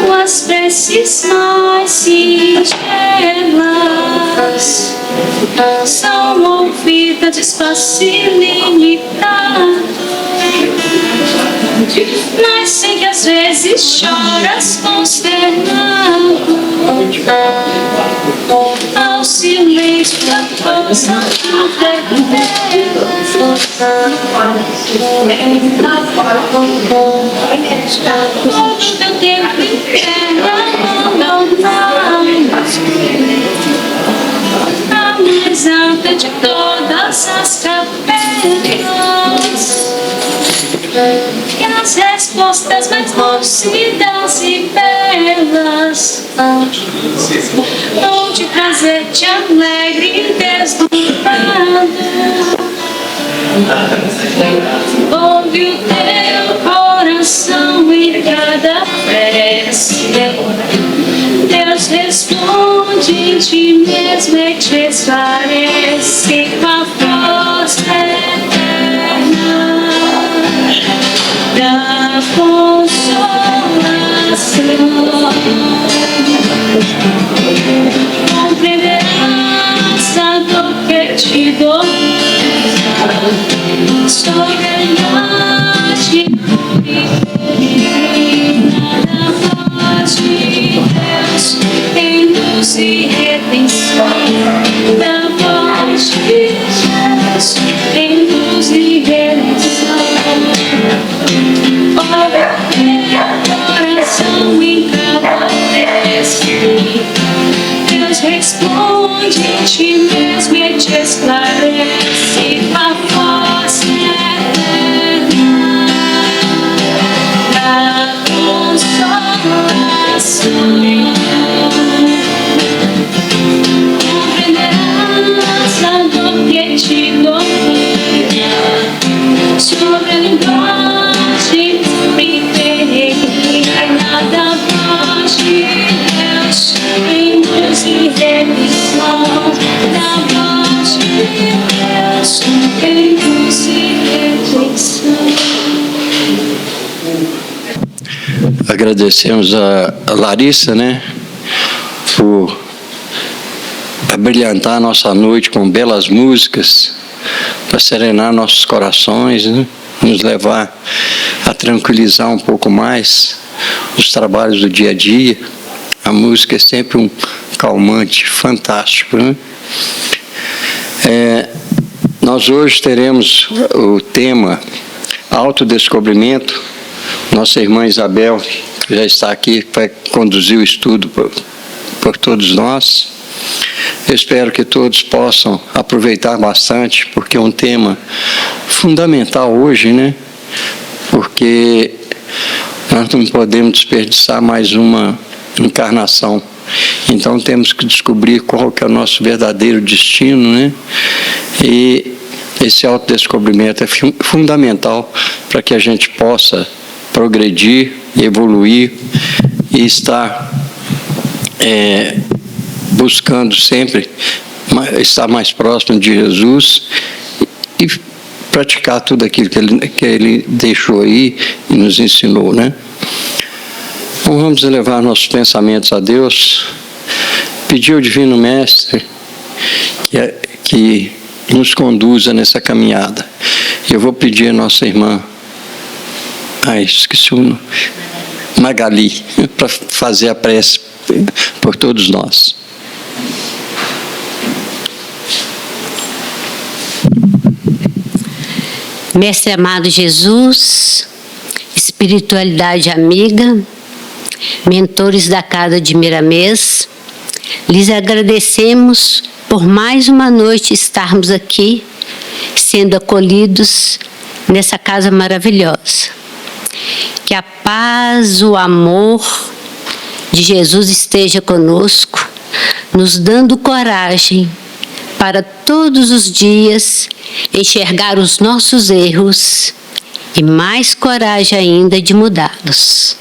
Tuas preces mais singelas são ouvidas despacio ilimitado, mas sei que às vezes choras consternado ao silêncio da força do hoje teu tempo inteiro a mais alta de todas as cavernas, e as respostas mais lúcidas e belas vão te trazer-te alegre e deslumbrado. Ouve o teu coração em cada prece, Deus responde em ti mesmo e te esclarece com a voz eterna da consolação. Compreenderás a dor que te dou, soberania da voz de Deus em luz e redenção, da voz de Deus em luz e redenção. Ouve teu coração em cada prece, Deus responde em ti mesmo e te esclarece com a voz eterna da consolação. Compreenderás a dor que te domina, sobre a linguagem peregrina da voz de Deus em luz e remissão, da voz de Deus em luz e remissão. Agradecemos a Larissa, né, por abrilhantar a nossa noite com belas músicas, para serenar nossos corações, né, nos levar a tranquilizar um pouco mais os trabalhos do dia a dia. A música é sempre um calmante fantástico, né? Nós hoje teremos o tema autodescobrimento. Nossa irmã Isabel, que já está aqui, vai conduzir o estudo por todos nós. Eu espero que todos possam aproveitar bastante, porque é um tema fundamental hoje, né? Porque nós não podemos desperdiçar mais uma encarnação. Então temos que descobrir qual que é o nosso verdadeiro destino, né? E esse autodescobrimento é fundamental para que a gente possa progredir, evoluir e estar buscando sempre estar mais próximo de Jesus e praticar tudo aquilo que ele deixou aí e nos ensinou, né? Então vamos elevar nossos pensamentos a Deus, pedir ao Divino Mestre que nos conduza nessa caminhada. Eu vou pedir a nossa irmã, esqueci o nome, Magali, para fazer a prece por todos nós. Mestre amado Jesus, espiritualidade amiga, mentores da Casa de Miramês, lhes agradecemos por mais uma noite estarmos aqui, sendo acolhidos nessa casa maravilhosa. Que a paz, o amor de Jesus esteja conosco, nos dando coragem para todos os dias enxergar os nossos erros e mais coragem ainda de mudá-los.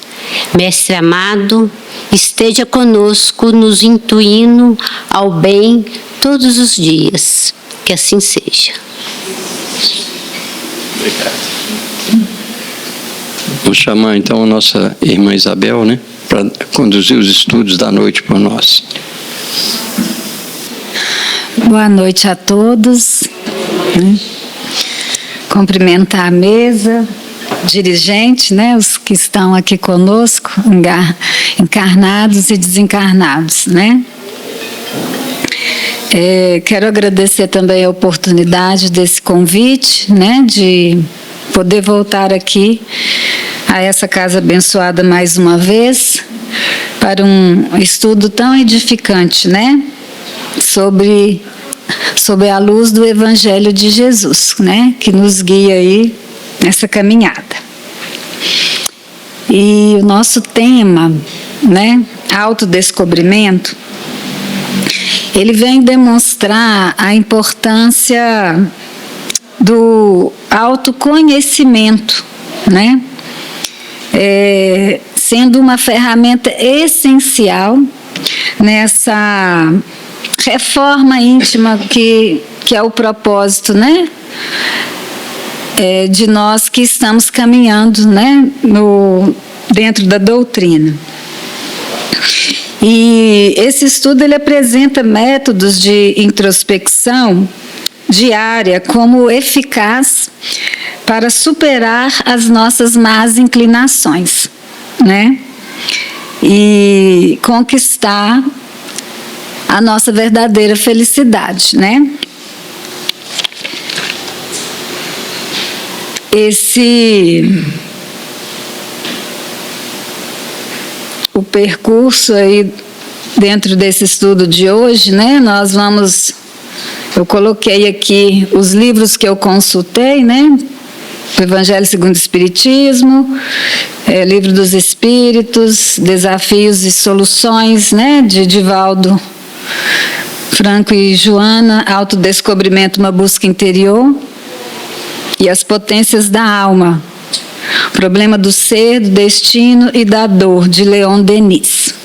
Mestre amado, esteja conosco, nos intuindo ao bem todos os dias. Que assim seja. Obrigado. Vou chamar então a nossa irmã Isabel, né, para conduzir os estudos da noite por nós. Boa noite a todos. Cumprimentar a mesa, dirigente, né, os que estão aqui conosco, encarnados e desencarnados, né? Quero agradecer também a oportunidade desse convite, né, de poder voltar aqui a essa casa abençoada mais uma vez para um estudo tão edificante, né, sobre a luz do Evangelho de Jesus, né, que nos guia aí nessa caminhada. E o nosso tema, né, autodescobrimento, ele vem demonstrar a importância do autoconhecimento, né, sendo uma ferramenta essencial nessa reforma íntima que é o propósito, né, de nós que estamos caminhando, né, dentro da doutrina. E esse estudo ele apresenta métodos de introspecção diária como eficaz para superar as nossas más inclinações, né, e conquistar a nossa verdadeira felicidade, né? O percurso aí dentro desse estudo de hoje, né? Eu coloquei aqui os livros que eu consultei, né? O Evangelho segundo o Espiritismo, Livro dos Espíritos, Desafios e Soluções, né? De Divaldo Franco e Joana, Autodescobrimento, uma busca interior, e As Potências da Alma, Problema do Ser, do Destino e da Dor, de Leon Denis.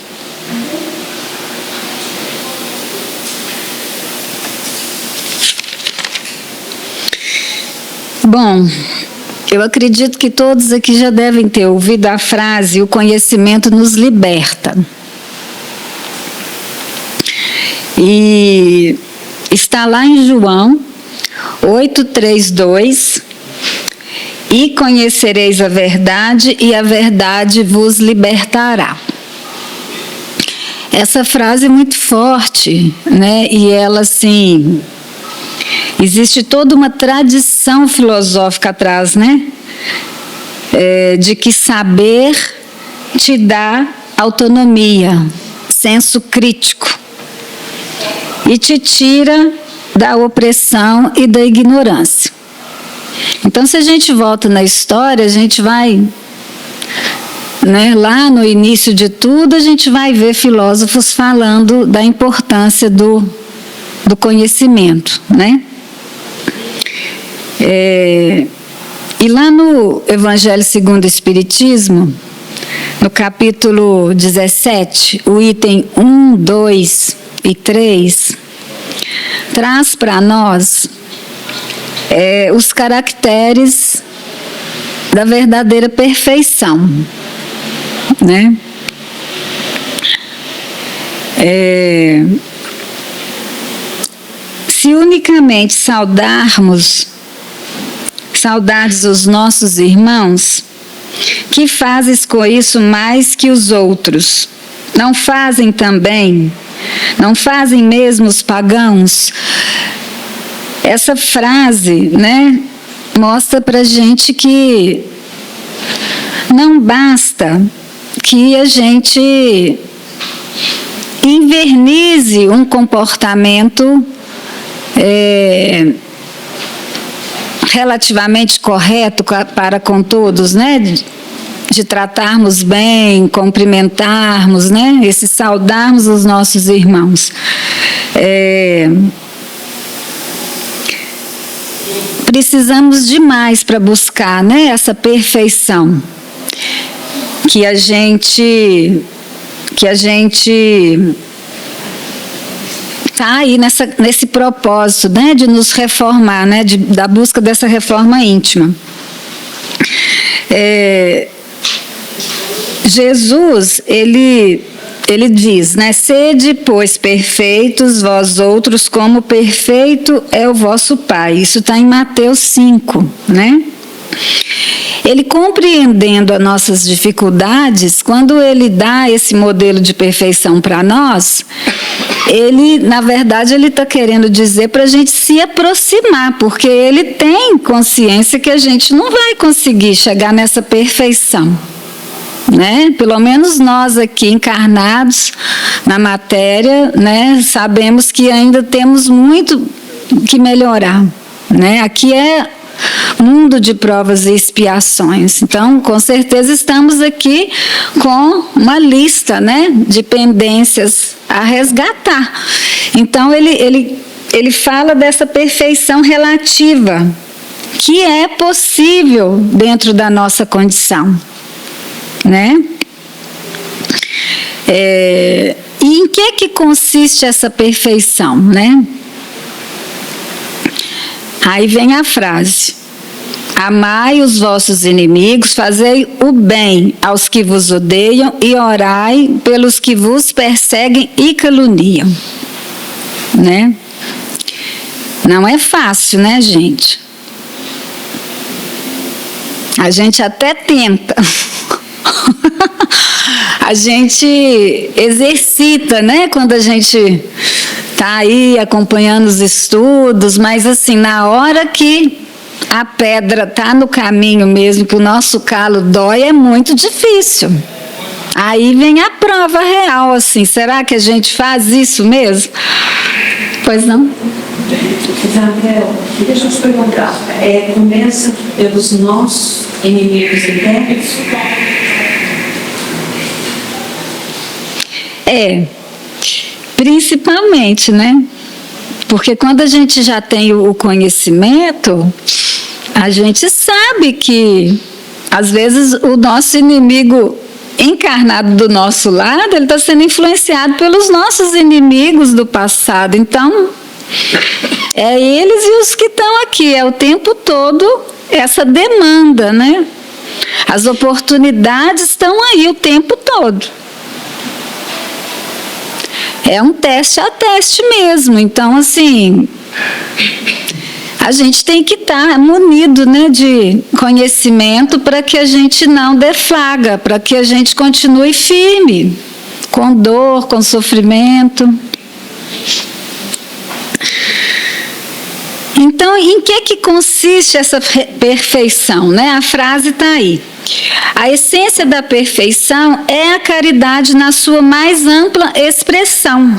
Bom, eu acredito que todos aqui já devem ter ouvido a frase: o conhecimento nos liberta. E está lá em João 8:32, e conhecereis a verdade, e a verdade vos libertará. Essa frase é muito forte, né? E ela, assim, existe toda uma tradição filosófica atrás, né? De que saber te dá autonomia, senso crítico, e te tira da opressão e da ignorância. Então, se a gente volta na história, a gente vai, né, lá no início de tudo, a gente vai ver filósofos falando da importância do conhecimento, né? E lá no Evangelho segundo o Espiritismo, no capítulo 17, o item 1, 2 e 3, traz para nós os caracteres da verdadeira perfeição, né? Se unicamente saudardes os nossos irmãos, que fazes com isso mais que os outros? Não fazem também? Não fazem mesmo os pagãos? Essa frase, né, mostra para a gente que não basta que a gente invernize um comportamento relativamente correto para com todos, né, de tratarmos bem, cumprimentarmos, né, saudarmos os nossos irmãos. Precisamos demais para buscar, né, essa perfeição que a gente tá aí nesse propósito, né, de nos reformar, né, da busca dessa reforma íntima. Jesus, ele diz, né, sede, pois, perfeitos vós outros, como perfeito é o vosso Pai. Isso está em Mateus 5, né? Ele, compreendendo as nossas dificuldades, quando ele dá esse modelo de perfeição para nós, ele, na verdade, ele está querendo dizer para a gente se aproximar, porque ele tem consciência que a gente não vai conseguir chegar nessa perfeição, né? Pelo menos nós aqui encarnados na matéria, né, sabemos que ainda temos muito que melhorar, né? Aqui é mundo de provas e expiações. Então, com certeza estamos aqui com uma lista, né, de pendências a resgatar. Então, ele fala dessa perfeição relativa, que é possível dentro da nossa condição, né? E em que consiste essa perfeição, né? Aí vem a frase: amai os vossos inimigos, fazei o bem aos que vos odeiam e orai pelos que vos perseguem e caluniam, né? Não é fácil, né, gente? A gente até tenta. A gente exercita, né, quando a gente está aí acompanhando os estudos, mas assim, na hora que a pedra está no caminho mesmo, que o nosso calo dói, é muito difícil. Aí vem a prova real, assim, será que a gente faz isso mesmo? Pois não? Isabel, deixa eu te perguntar, começa pelos nossos inimigos internos? Principalmente, né? Porque quando a gente já tem o conhecimento, a gente sabe que, às vezes, o nosso inimigo encarnado do nosso lado, ele está sendo influenciado pelos nossos inimigos do passado. Então, é eles e os que estão aqui, é o tempo todo essa demanda, né? As oportunidades estão aí o tempo todo. É um teste a teste mesmo. Então, assim, a gente tem que estar munido, né, de conhecimento para que a gente não deflaga, para que a gente continue firme, com dor, com sofrimento. Então, em que consiste essa perfeição, né? A frase está aí. A essência da perfeição é a caridade na sua mais ampla expressão.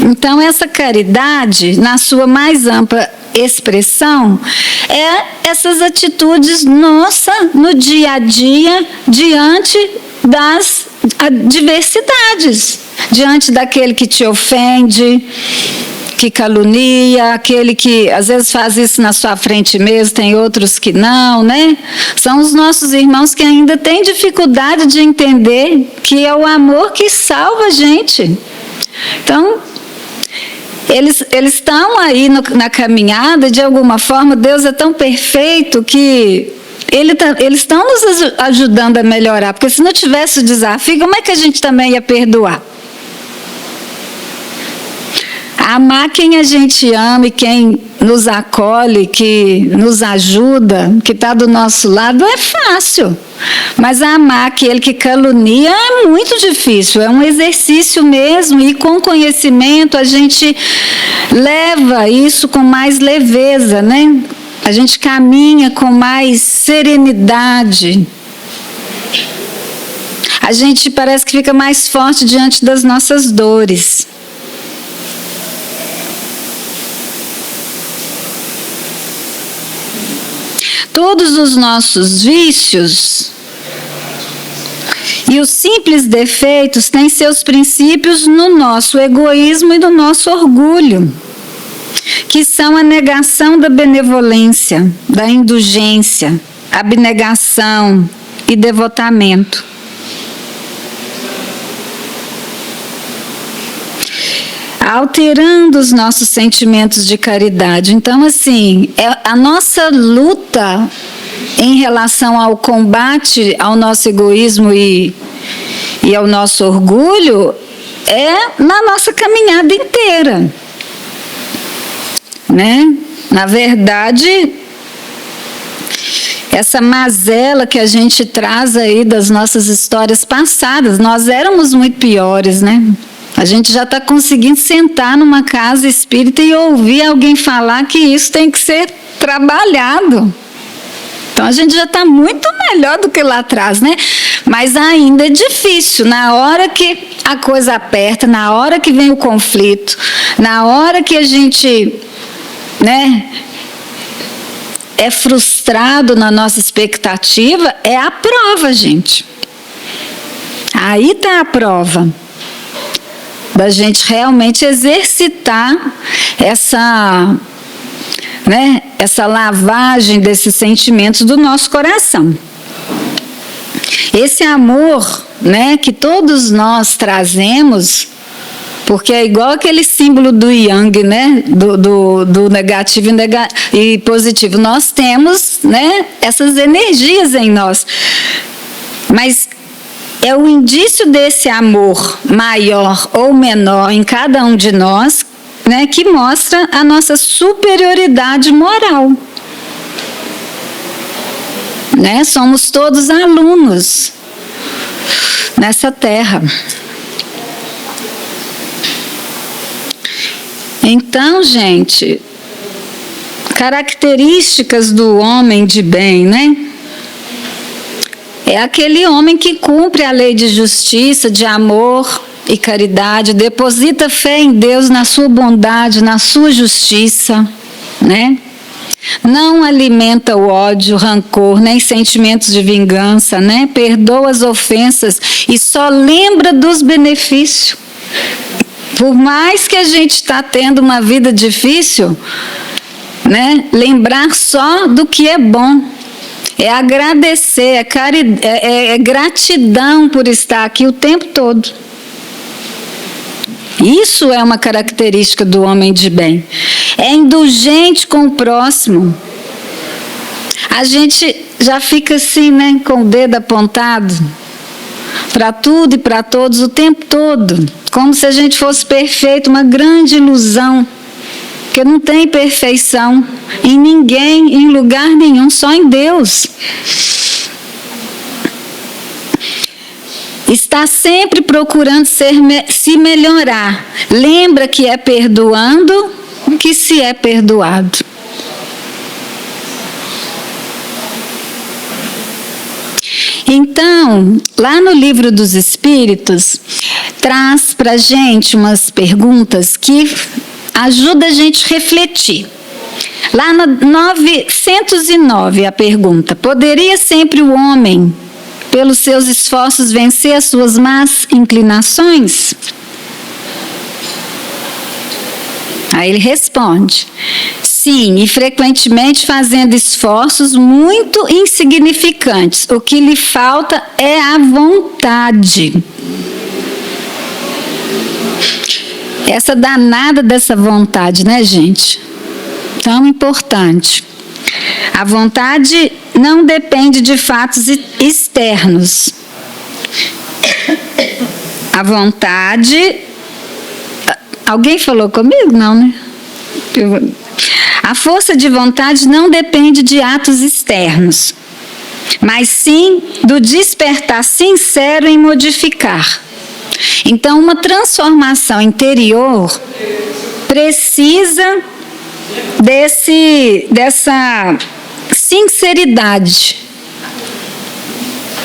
Então, essa caridade, na sua mais ampla expressão, é essas atitudes nossas no dia a dia, diante das adversidades, diante daquele que te ofende, que calunia, aquele que às vezes faz isso na sua frente mesmo, tem outros que não, né? São os nossos irmãos que ainda têm dificuldade de entender que é o amor que salva a gente. Então, eles estão aí na caminhada, de alguma forma, Deus é tão perfeito que eles estão nos ajudando a melhorar, porque se não tivesse o desafio, como é que a gente também ia perdoar? Amar quem a gente ama e quem nos acolhe, que nos ajuda, que está do nosso lado, é fácil. Mas amar aquele que calunia é muito difícil, é um exercício mesmo, e com conhecimento a gente leva isso com mais leveza, né? A gente caminha com mais serenidade. A gente parece que fica mais forte diante das nossas dores. Todos os nossos vícios e os simples defeitos têm seus princípios no nosso egoísmo e no nosso orgulho, que são a negação da benevolência, da indulgência, abnegação e devotamento. alterando os nossos sentimentos de caridade. Então, assim, a nossa luta em relação ao combate ao nosso egoísmo e ao nosso orgulho é na nossa caminhada inteira, né? Na verdade, essa mazela que a gente traz aí das nossas histórias passadas, nós éramos muito piores, né? A gente já está conseguindo sentar numa casa espírita e ouvir alguém falar que isso tem que ser trabalhado. Então a gente já está muito melhor do que lá atrás, né? Mas ainda é difícil. Na hora que a coisa aperta, na hora que vem o conflito, na hora que a gente, né, é frustrado na nossa expectativa, é a prova, gente. Aí está a prova da gente realmente exercitar essa, né, essa lavagem desses sentimentos do nosso coração. Esse amor, né, que todos nós trazemos, porque é igual aquele símbolo do yang, né, do negativo e positivo. Nós temos, né, essas energias em nós. Mas é o indício desse amor maior ou menor em cada um de nós, né, que mostra a nossa superioridade moral. Né? Somos todos alunos nessa terra. Então, gente, características do homem de bem, né? É aquele homem que cumpre a lei de justiça, de amor e caridade, deposita fé em Deus, na sua bondade, na sua justiça, né? Não alimenta o ódio, o rancor, nem sentimentos de vingança, né? Perdoa as ofensas e só lembra dos benefícios. Por mais que a gente está tendo uma vida difícil, né? Lembrar só do que é bom. É agradecer, é gratidão por estar aqui o tempo todo. Isso é uma característica do homem de bem. É indulgente com o próximo. A gente já fica assim, né, com o dedo apontado para tudo e para todos o tempo todo, como se a gente fosse perfeito, uma grande ilusão. Porque não tem perfeição em ninguém, em lugar nenhum, só em Deus. Está sempre procurando se melhorar. Lembra que é perdoando que se é perdoado. Então, lá no Livro dos Espíritos, traz para a gente umas perguntas que ajuda a gente a refletir. Lá no 909, a pergunta: poderia sempre o homem, pelos seus esforços, vencer as suas más inclinações? Aí ele responde: sim, e frequentemente fazendo esforços muito insignificantes. O que lhe falta é a vontade. Essa danada dessa vontade, né, gente? Tão importante. A vontade não depende de fatos externos. A vontade... Alguém falou comigo? Não, né? A força de vontade não depende de atos externos, mas sim do despertar sincero em modificar. Então, uma transformação interior precisa dessa sinceridade,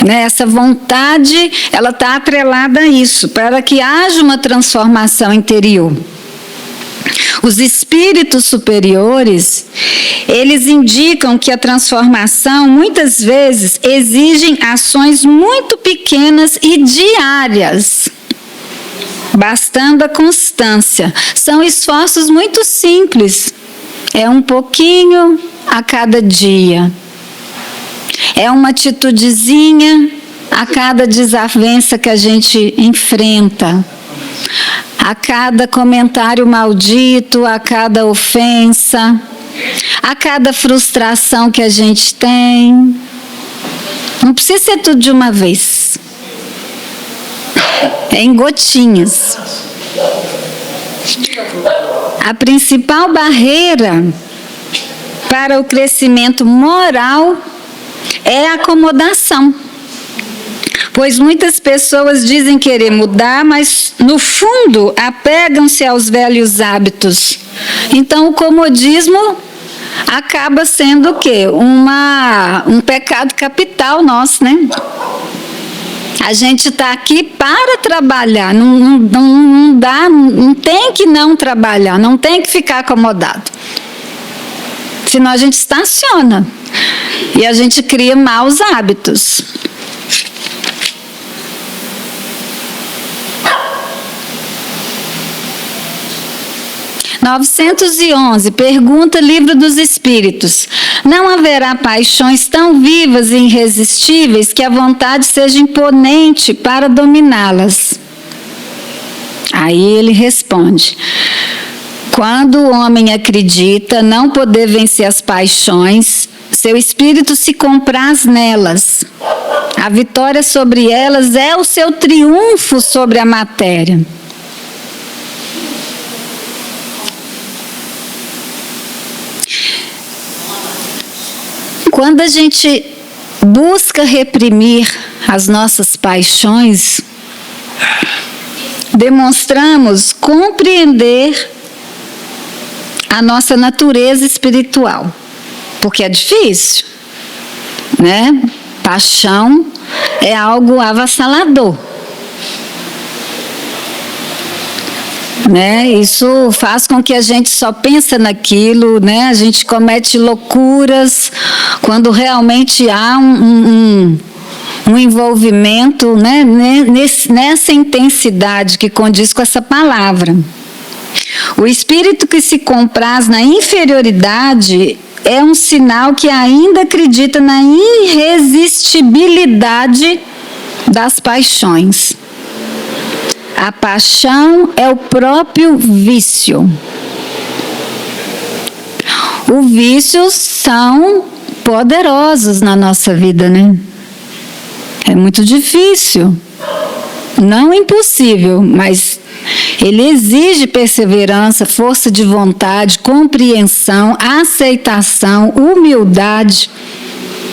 né? Essa vontade, ela está atrelada a isso, para que haja uma transformação interior. Os espíritos superiores, eles indicam que a transformação, muitas vezes, exigem ações muito pequenas e diárias, bastando a constância. São esforços muito simples. É um pouquinho a cada dia. É uma atitudezinha a cada desavença que a gente enfrenta. a cada comentário maldito, a cada ofensa, a cada frustração que a gente tem. Não precisa ser tudo de uma vez. É em gotinhas. A principal barreira para o crescimento moral é a acomodação. Pois muitas pessoas dizem querer mudar, mas no fundo apegam-se aos velhos hábitos. Então o comodismo acaba sendo o quê? Um pecado capital nosso, né? A gente está aqui para trabalhar, não tem que não trabalhar, não tem que ficar acomodado. Senão a gente estaciona e a gente cria maus hábitos. (911) Pergunta Livro dos Espíritos. Não haverá paixões tão vivas e irresistíveis que a vontade seja imponente para dominá-las? Aí ele responde: quando o homem acredita não poder vencer as paixões, seu espírito se compraz nelas. A vitória sobre elas é o seu triunfo sobre a matéria. Quando a gente busca reprimir as nossas paixões, demonstramos compreender a nossa natureza espiritual, porque é difícil, né? Paixão é algo avassalador, né? Isso faz com que a gente só pense naquilo, né? A gente comete loucuras quando realmente há um envolvimento, né? Nessa intensidade que condiz com essa palavra. O espírito que se compraz na inferioridade é um sinal que ainda acredita na irresistibilidade das paixões. A paixão é o próprio vício. Os vícios são poderosos na nossa vida, né? É muito difícil. Não impossível, mas ele exige perseverança, força de vontade, compreensão, aceitação, humildade.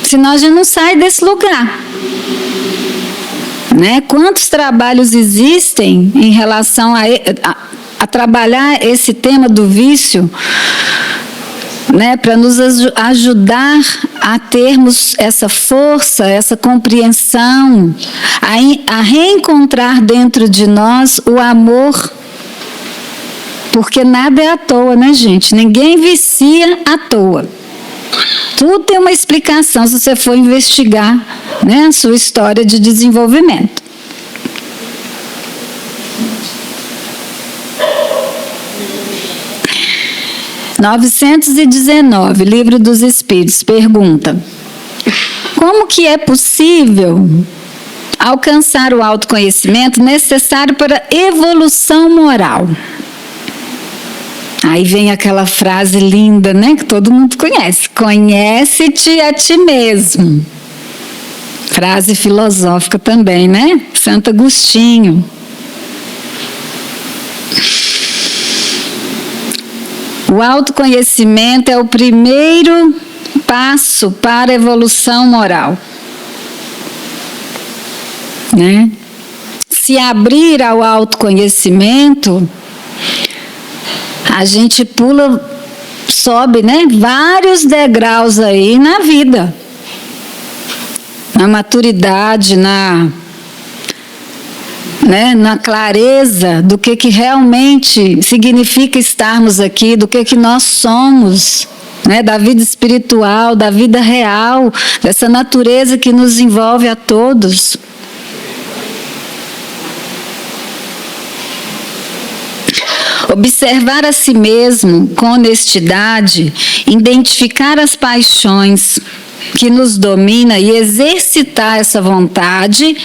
Senão a gente não sai desse lugar. Né? Quantos trabalhos existem em relação a trabalhar esse tema do vício, né? Para nos ajudar a termos essa força, essa compreensão, a reencontrar dentro de nós o amor, porque nada é à toa, né, gente? Ninguém vicia à toa. Tudo tem uma explicação se você for investigar, né, a sua história de desenvolvimento. (919) Livro dos Espíritos pergunta: como que é possível alcançar o autoconhecimento necessário para a evolução moral? Aí vem aquela frase linda, né, que todo mundo conhece: conhece-te a ti mesmo. Frase filosófica também, né? Santo Agostinho. O autoconhecimento é o primeiro passo para a evolução moral, né? Se abrir ao autoconhecimento, a gente sobe, né, vários degraus aí na vida, na maturidade, na clareza do que realmente significa estarmos aqui, do que nós somos, né, da vida espiritual, da vida real, dessa natureza que nos envolve a todos. Observar a si mesmo com honestidade, identificar as paixões que nos domina e exercitar essa vontade,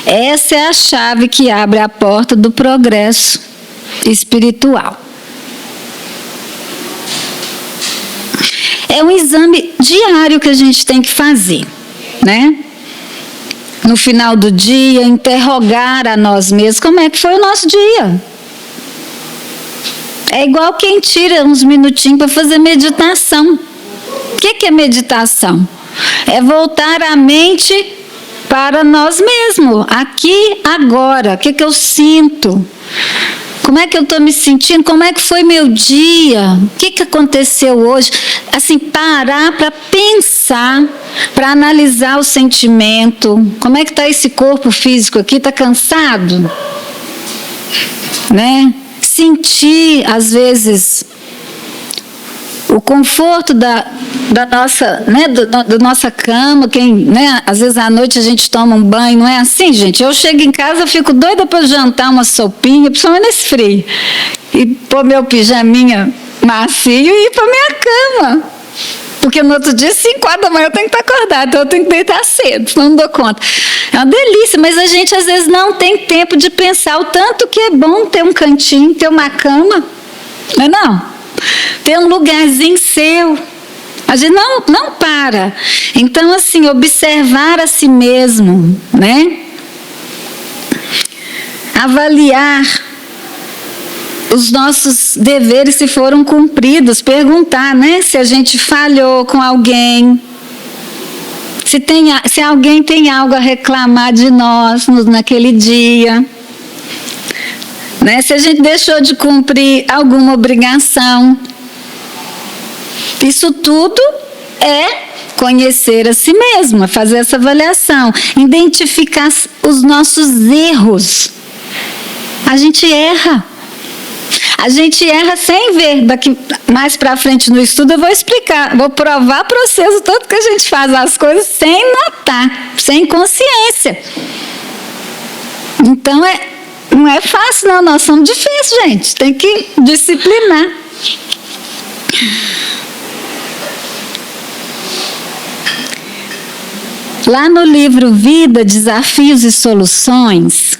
essa é a chave que abre a porta do progresso espiritual. É um exame diário que a gente tem que fazer, né? No final do dia, interrogar a nós mesmos como é que foi o nosso dia. É igual quem tira uns minutinhos para fazer meditação. O que é meditação? É voltar a mente para nós mesmos, aqui, agora. O que eu sinto? Como é que eu estou me sentindo? Como é que foi meu dia? O que aconteceu hoje? Assim, parar para pensar, para analisar o sentimento. Como é que está esse corpo físico aqui? Está cansado? Né? Sentir, às vezes, o conforto da nossa, né, da nossa cama, né, às vezes à noite a gente toma um banho, não é assim, gente? Eu chego em casa, eu fico doida para jantar uma sopinha, principalmente nesse frio, e pôr meu pijaminha macio e ir para minha cama. Porque no outro dia, 5 horas da manhã, eu tenho que estar acordada, então eu tenho que deitar cedo, senão não dou conta. É uma delícia, mas a gente às vezes não tem tempo de pensar o tanto que é bom ter um cantinho, ter uma cama, não é não? Ter um lugarzinho seu. A gente não para. Então, assim, observar a si mesmo, né? Avaliar os nossos deveres se foram cumpridos, perguntar, né? Se a gente falhou com alguém, se alguém tem algo a reclamar de nós naquele dia. Né? Se a gente deixou de cumprir alguma obrigação. Isso tudo é conhecer a si mesmo, fazer essa avaliação, identificar os nossos erros. A gente erra. A gente erra sem ver. Daqui mais para frente no estudo eu vou explicar, vou provar para vocês o tanto que a gente faz as coisas sem notar, sem consciência. Então não é fácil, não. Nós somos difíceis, gente. Tem que disciplinar. Lá no livro Vida, Desafios e Soluções,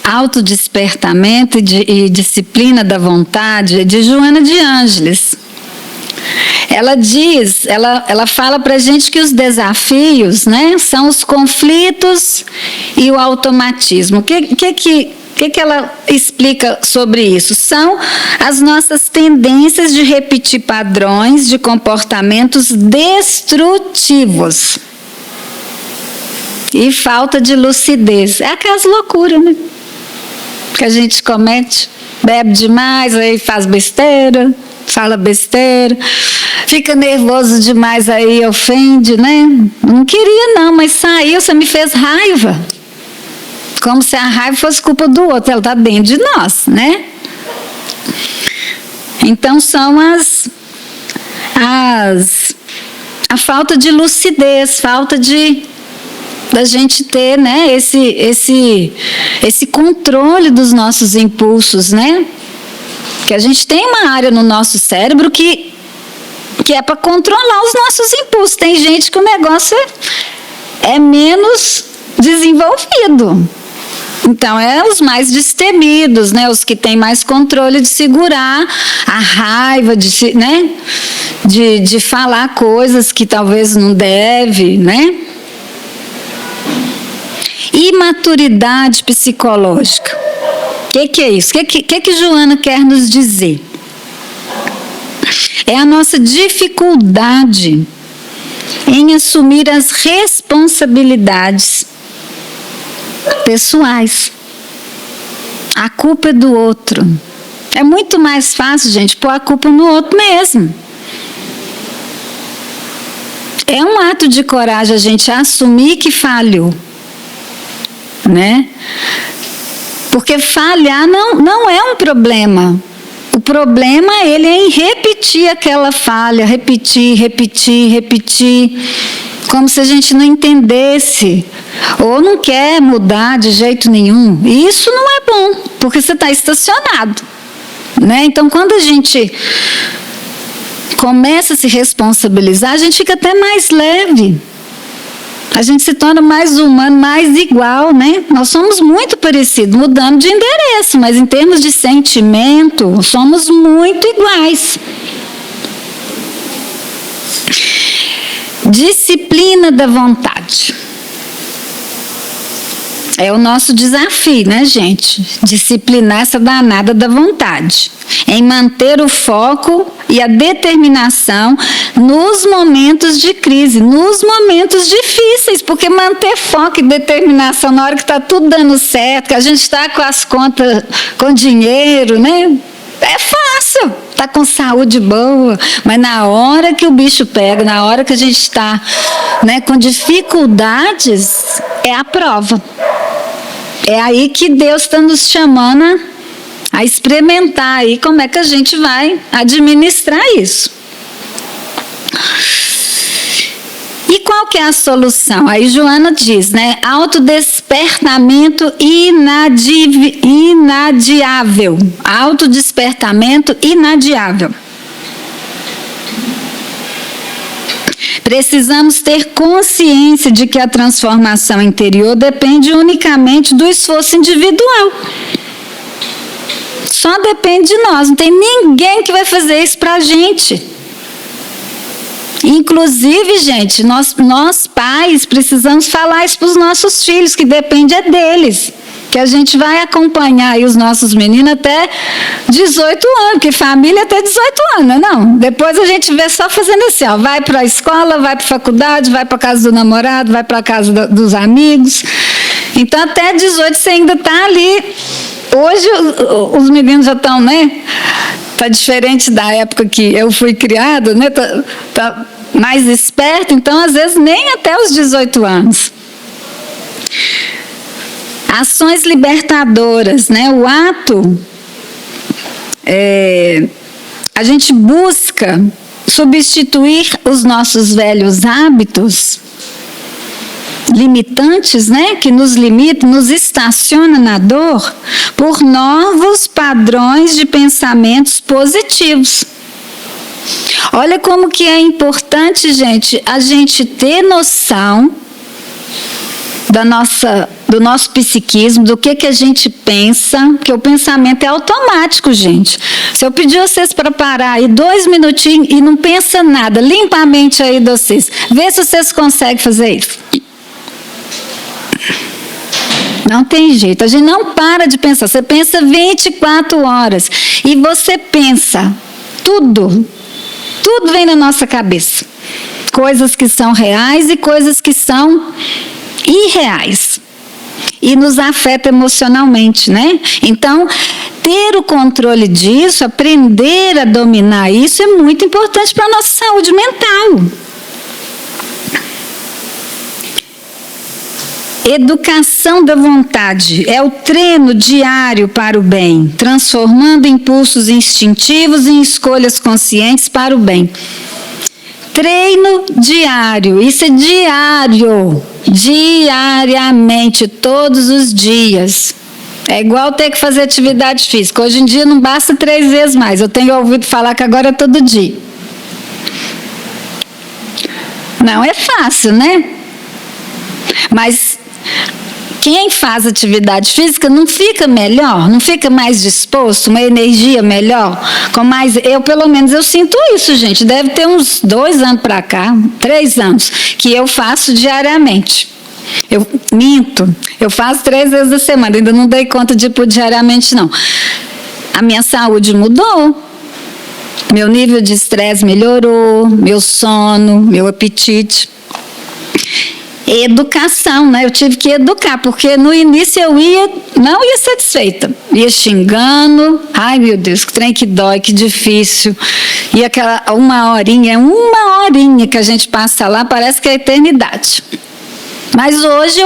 Autodespertamento e Disciplina da Vontade, de Joana de Ângeles. Ela fala para a gente que os desafios, né, são os conflitos e o automatismo. O que ela explica sobre isso? São as nossas tendências de repetir padrões de comportamentos destrutivos e falta de lucidez. É aquelas loucuras, né? Que a gente comete, bebe demais, aí faz besteira, fala besteira, fica nervoso demais, aí ofende, né? Não queria não, mas saiu, você me fez raiva. Como se a raiva fosse culpa do outro, ela está dentro de nós, né? Então são a falta de lucidez, falta da gente ter, né, esse controle dos nossos impulsos, né? Que a gente tem uma área no nosso cérebro que é para controlar os nossos impulsos. Tem gente que o negócio é menos desenvolvido. Então, os mais destemidos, né? Os que têm mais controle de segurar a raiva, né? de falar coisas que talvez não deve, né? Imaturidade psicológica. O que é isso? O que Joana quer nos dizer? É a nossa dificuldade em assumir as responsabilidades pessoais. A culpa é do outro. É muito mais fácil, gente, pôr a culpa no outro mesmo. É um ato de coragem a gente assumir que falhou, né? Porque falhar não é um problema. O problema ele é em repetir aquela falha, repetir, como se a gente não entendesse ou não quer mudar de jeito nenhum. E isso não é bom, porque você está estacionado, né? Então, quando a gente começa a se responsabilizar, a gente fica até mais leve. A gente se torna mais humano, mais igual, né? Nós somos muito parecidos, mudando de endereço, mas em termos de sentimento, somos muito iguais. Disciplina da vontade. É o nosso desafio, né, gente? Disciplinar essa danada da vontade. Em manter o foco e a determinação nos momentos de crise, nos momentos difíceis, porque manter foco e determinação na hora que está tudo dando certo, que a gente está com as contas, com dinheiro, né? É fácil, está com saúde boa, mas na hora que o bicho pega, na hora que a gente está, né, com dificuldades, é a prova. É aí que Deus está nos chamando a experimentar aí como é que a gente vai administrar isso. E qual que é a solução? Aí Joana diz, né? Autodespertamento inadiável. Autodespertamento inadiável. Precisamos ter consciência de que a transformação interior depende unicamente do esforço individual. Só depende de nós, não tem ninguém que vai fazer isso para a gente. Inclusive, gente, nós pais precisamos falar isso para os nossos filhos, que depende é deles. Que a gente vai acompanhar aí os nossos meninos até 18 anos, porque família até 18 anos, não. Depois a gente vê só fazendo assim, ó, vai para a escola, vai para a faculdade, vai para a casa do namorado, vai para a casa dos amigos. Então, até 18 você ainda está ali. Hoje os meninos já estão, né? Está diferente da época que eu fui criada, né? Tá mais esperto, então às vezes nem até os 18 anos. Ações libertadoras, né? O ato, a gente busca substituir os nossos velhos hábitos limitantes, né? Que nos limitam, nos estaciona na dor, por novos padrões de pensamentos positivos. Olha como que é importante, gente, a gente ter noção do nosso psiquismo, do que a gente pensa, porque o pensamento é automático, gente. Se eu pedir vocês para parar aí 2 minutinhos e não pensa nada, limpa a mente aí de vocês, vê se vocês conseguem fazer isso. Não tem jeito, a gente não para de pensar, você pensa 24 horas e você pensa tudo vem na nossa cabeça. Coisas que são reais e coisas que são irreais. E nos afeta emocionalmente, né? Então, ter o controle disso, aprender a dominar isso é muito importante para a nossa saúde mental. Educação da vontade é o treino diário para o bem, transformando impulsos instintivos em escolhas conscientes para o bem. Treino diário, isso é diário, diariamente, todos os dias. É igual ter que fazer atividade física. Hoje em dia não basta 3 vezes mais, eu tenho ouvido falar que agora é todo dia. Não é fácil, né? Mas quem faz atividade física não fica melhor, não fica mais disposto, uma energia melhor, com mais, eu pelo menos eu sinto isso, gente, deve ter uns 2 anos para cá, 3 anos, que eu faço diariamente. Eu minto, eu faço 3 vezes a semana, ainda não dei conta de ir por diariamente não. A minha saúde mudou, meu nível de estresse melhorou, meu sono, meu apetite. Educação, né? Eu tive que educar, porque no início eu não ia satisfeita, ia xingando, ai meu Deus, que trem que dói, que difícil, e aquela uma horinha que a gente passa lá, parece que é a eternidade. Mas hoje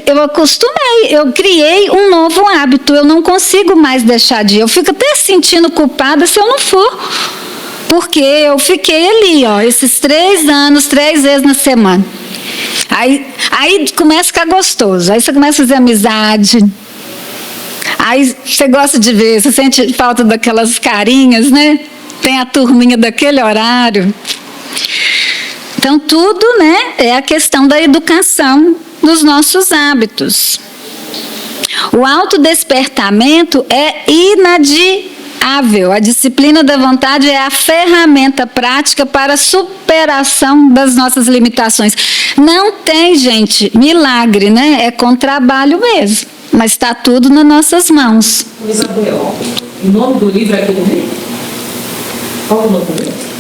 eu acostumei, eu criei um novo hábito, eu não consigo mais deixar de ir, eu fico até sentindo culpada se eu não for, porque eu fiquei ali, ó, esses 3 anos, 3 vezes na semana. Aí começa a ficar gostoso, aí você começa a fazer amizade, aí você gosta de ver, você sente falta daquelas carinhas, né? Tem a turminha daquele horário. Então, tudo, né, é a questão da educação dos nossos hábitos. O autodespertamento é inadiável. A disciplina da vontade é a ferramenta prática para a superação das nossas limitações. Não tem, gente, milagre, né? É com trabalho mesmo. Mas está tudo nas nossas mãos. Isabel, o nome do livro é aqui no meio? Qual o nome do livro?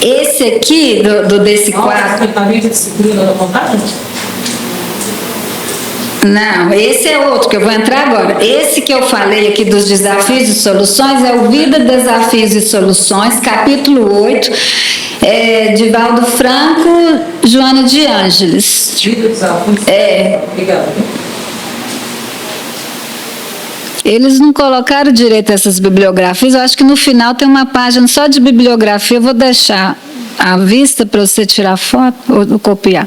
Esse aqui, desse quadro. Despertamento e disciplina da vontade? Não, esse é outro que eu vou entrar agora. Esse que eu falei aqui dos desafios e soluções é o Vida, Desafios e Soluções, capítulo 8, Divaldo Franco, Joana de Ângeles. Vida, desafios. Obrigada. Eles não colocaram direito essas bibliografias. Eu acho que no final tem uma página só de bibliografia. Eu vou deixar à vista para você tirar foto ou copiar.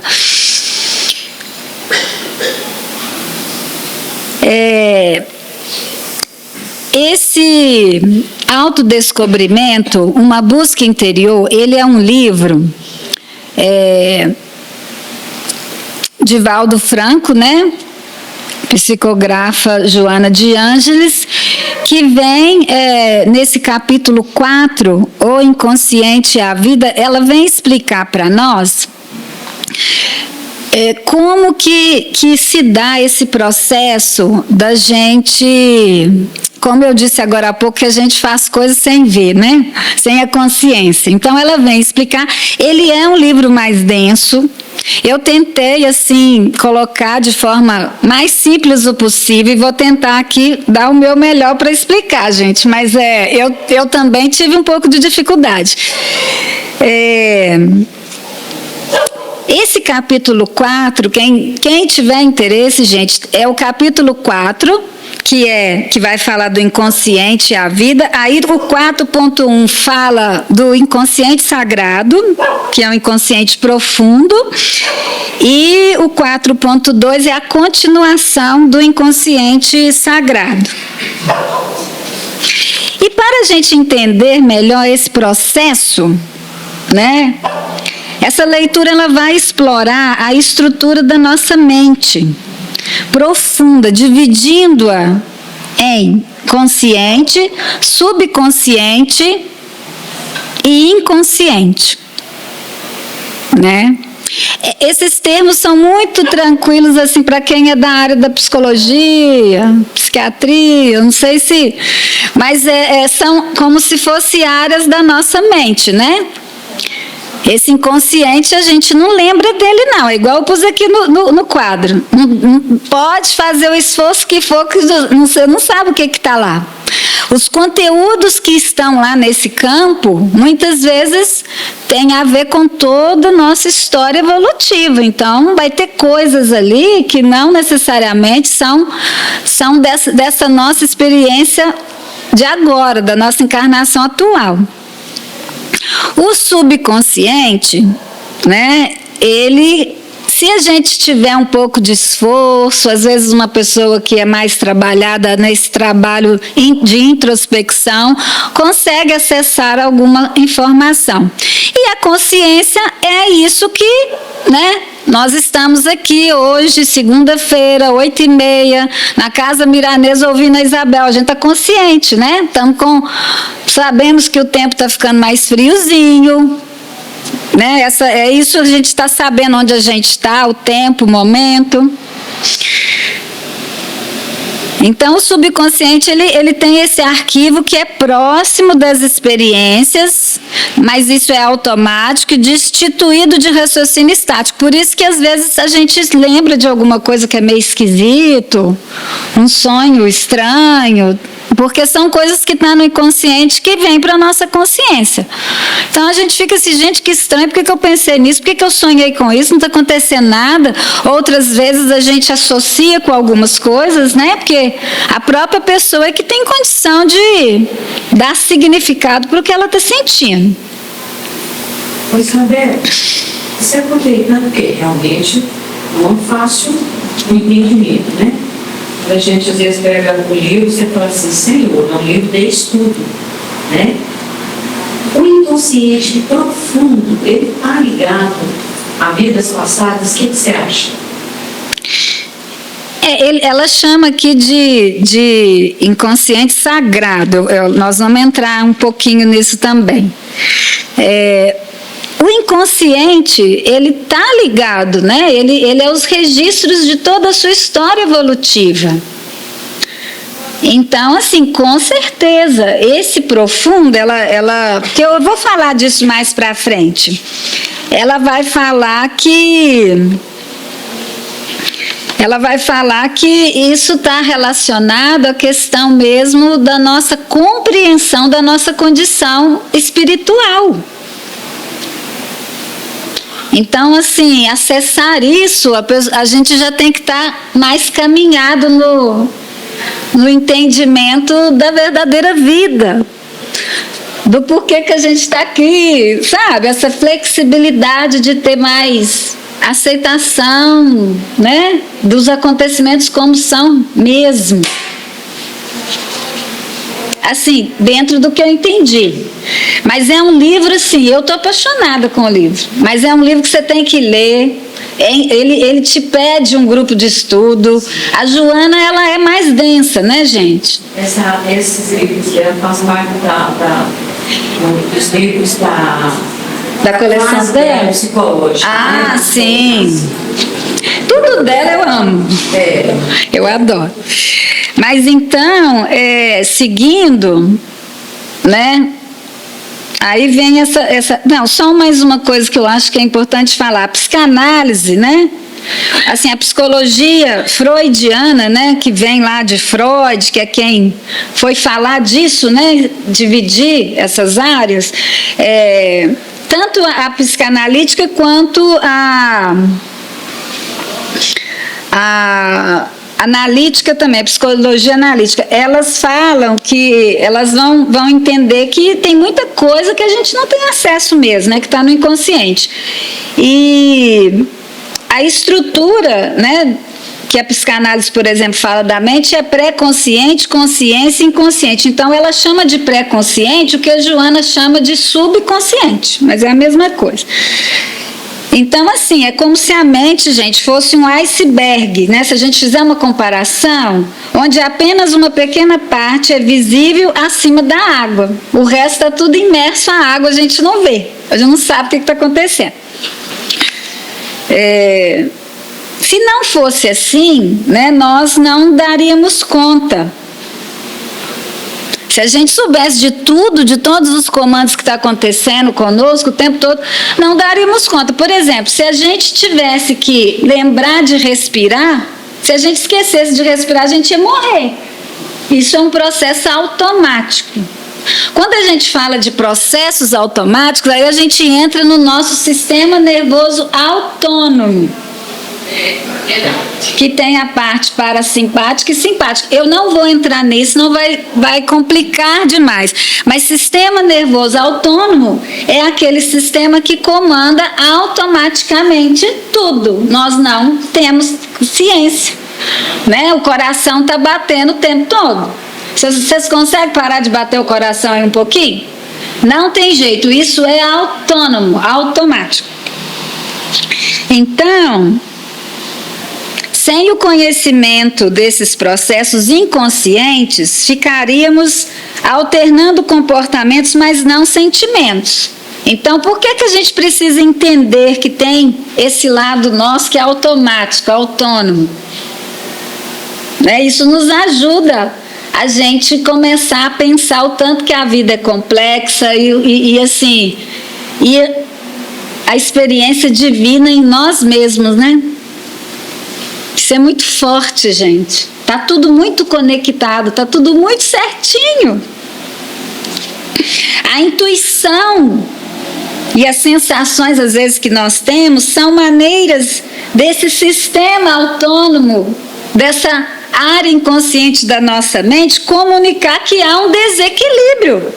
Esse autodescobrimento, Uma Busca Interior, ele é um livro Divaldo Franco, né? Psicografa Joana de Ângeles, que vem nesse capítulo 4, O Inconsciente e a Vida, ela vem explicar para nós como que se dá esse processo da gente, como eu disse agora há pouco, que a gente faz coisas sem ver, né? Sem a consciência. Então, ela vem explicar. Ele é um livro mais denso. Eu tentei, assim, colocar de forma mais simples o possível e vou tentar aqui dar o meu melhor para explicar, gente. Mas eu também tive um pouco de dificuldade. Esse capítulo 4, quem tiver interesse, gente, é o capítulo 4, que vai falar do inconsciente e a vida. Aí o 4.1 fala do inconsciente sagrado, que é o inconsciente profundo. E o 4.2 é a continuação do inconsciente sagrado. E para a gente entender melhor esse processo, né? Essa leitura ela vai explorar a estrutura da nossa mente profunda, dividindo-a em consciente, subconsciente e inconsciente, né? Esses termos são muito tranquilos assim para quem é da área da psicologia, psiquiatria, não sei se, mas são como se fossem áreas da nossa mente, né? Esse inconsciente a gente não lembra dele não, é igual eu pus aqui no quadro. Não pode fazer o esforço que for, que você não sabe o que está lá. Os conteúdos que estão lá nesse campo, muitas vezes, têm a ver com toda a nossa história evolutiva. Então, vai ter coisas ali que não necessariamente são dessa nossa experiência de agora, da nossa encarnação atual. O subconsciente, né, se a gente tiver um pouco de esforço, às vezes uma pessoa que é mais trabalhada nesse trabalho de introspecção, consegue acessar alguma informação. E a consciência é isso que, né, nós estamos aqui hoje, segunda-feira, 8h30, na Casa Miranês, ouvindo a Isabel. A gente está consciente, né? Sabemos que o tempo está ficando mais friozinho, né? Isso a gente está sabendo onde a gente está, o tempo, o momento. Então, o subconsciente, ele tem esse arquivo que é próximo das experiências, mas isso é automático e destituído de raciocínio estático. Por isso que, às vezes, a gente lembra de alguma coisa que é meio esquisito, um sonho estranho, porque são coisas que estão no inconsciente que vêm para a nossa consciência. Então, a gente fica assim, gente, que estranho, por que eu pensei nisso? Por que eu sonhei com isso? Não está acontecendo nada. Outras vezes a gente associa com algumas coisas, né? Porque a própria pessoa é que tem condição de dar significado para o que ela está sentindo. Pois, Isabel, você aproveitando que realmente não é fácil o entendimento, né? A gente às vezes pega o livro e você fala assim, Senhor, é um livro de estudo, né? O inconsciente profundo, ele está ligado a vidas passadas, o que você acha? Ela chama aqui de inconsciente sagrado. Nós vamos entrar um pouquinho nisso também. O inconsciente, ele está ligado, né? Ele é os registros de toda a sua história evolutiva. Então, assim, com certeza, esse profundo, porque eu vou falar disso mais para frente, ela vai falar que isso está relacionado à questão mesmo da nossa compreensão da nossa condição espiritual. Então, assim, acessar isso, a gente já tem que estar mais caminhado no entendimento da verdadeira vida, do porquê que a gente está aqui, sabe? Essa flexibilidade de ter mais aceitação, né, dos acontecimentos como são mesmo. Assim, dentro do que eu entendi. Mas é um livro, assim, eu estou apaixonada com o livro, mas é um livro que você tem que ler. Ele te pede um grupo de estudo. A Joana, ela é mais densa, né, gente? Esses livros, ela faz parte dos livros da coleção dela? Psicológica. Ah, né? Sim. Tudo dela eu amo. Eu adoro. Mas então, seguindo, né? Aí vem não, só mais uma coisa que eu acho que é importante falar. A psicanálise, né? Assim, a psicologia freudiana, né? Que vem lá de Freud, que é quem foi falar disso, né? Dividir essas áreas. Tanto a psicanalítica quanto a analítica também, a psicologia analítica, elas falam que elas vão entender que tem muita coisa que a gente não tem acesso mesmo, né, que está no inconsciente. E a estrutura, né, que a psicanálise, por exemplo, fala da mente é pré-consciente, consciência e inconsciente. Então, ela chama de pré-consciente o que a Joana chama de subconsciente, mas é a mesma coisa. Então, assim, é como se a mente, gente, fosse um iceberg, né? Se a gente fizer uma comparação, onde apenas uma pequena parte é visível acima da água. O resto está tudo imerso à água, a gente não vê. A gente não sabe o que está acontecendo. Se não fosse assim, né, nós não daríamos conta. Se a gente soubesse de tudo, de todos os comandos que estão acontecendo conosco o tempo todo, não daríamos conta. Por exemplo, se a gente tivesse que lembrar de respirar, se a gente esquecesse de respirar, a gente ia morrer. Isso é um processo automático. Quando a gente fala de processos automáticos, aí a gente entra no nosso sistema nervoso autônomo, que tem a parte parasimpática e simpática. Eu não vou entrar nisso, não vai complicar demais. Mas sistema nervoso autônomo é aquele sistema que comanda automaticamente tudo. Nós não temos ciência, né? O coração está batendo o tempo todo. Vocês conseguem parar de bater o coração aí um pouquinho? Não tem jeito, isso é autônomo, automático. Então, sem o conhecimento desses processos inconscientes, ficaríamos alternando comportamentos, mas não sentimentos. Então, por que a gente precisa entender que tem esse lado nosso que é automático, autônomo? Isso nos ajuda a gente começar a pensar o tanto que a vida é complexa e a experiência divina em nós mesmos, né? Isso é muito forte, gente. Está tudo muito conectado, está tudo muito certinho. A intuição e as sensações, às vezes, que nós temos, são maneiras desse sistema autônomo, dessa área inconsciente da nossa mente, comunicar que há um desequilíbrio.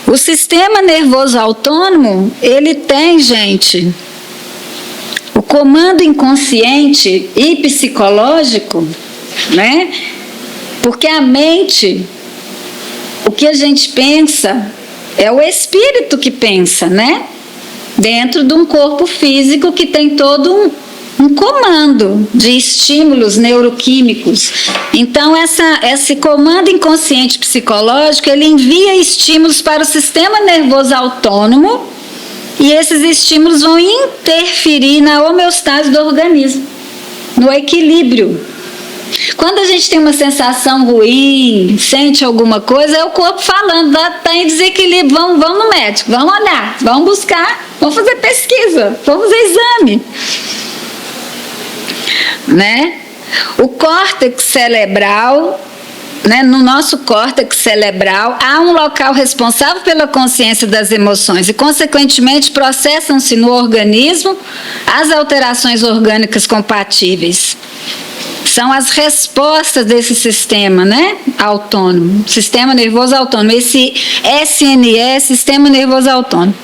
O sistema nervoso autônomo, ele tem, gente, o comando inconsciente e psicológico, né? Porque a mente, o que a gente pensa é o espírito que pensa, né? Dentro de um corpo físico que tem todo um comando de estímulos neuroquímicos. Então, esse comando inconsciente psicológico, ele envia estímulos para o sistema nervoso autônomo e esses estímulos vão interferir na homeostase do organismo, no equilíbrio. Quando a gente tem uma sensação ruim, sente alguma coisa, é o corpo falando, está em desequilíbrio, vamos no médico, vamos olhar, vamos buscar, vamos fazer pesquisa, vamos fazer exame. Né? O córtex cerebral, né, no nosso córtex cerebral, há um local responsável pela consciência das emoções e, consequentemente, processam-se no organismo as alterações orgânicas compatíveis. São as respostas desse sistema, né, autônomo, sistema nervoso autônomo, esse SNE, sistema nervoso autônomo.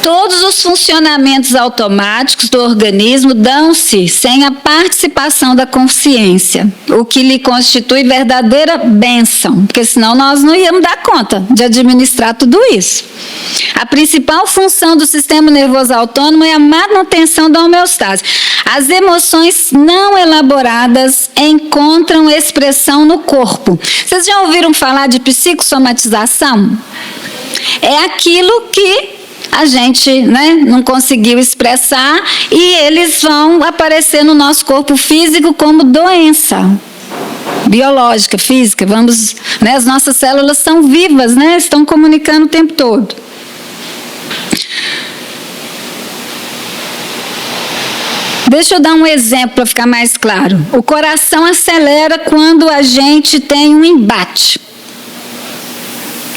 Todos os funcionamentos automáticos do organismo dão-se sem a participação da consciência, o que lhe constitui verdadeira bênção, porque senão nós não íamos dar conta de administrar tudo isso. A principal função do sistema nervoso autônomo é a manutenção da homeostase. As emoções não elaboradas encontram expressão no corpo. Vocês já ouviram falar de psicossomatização? É aquilo que a gente, né, não conseguiu expressar e eles vão aparecer no nosso corpo físico como doença biológica, física. Vamos, né, as nossas células são vivas, né, estão comunicando o tempo todo. Deixa eu dar um exemplo para ficar mais claro. O coração acelera quando a gente tem um embate.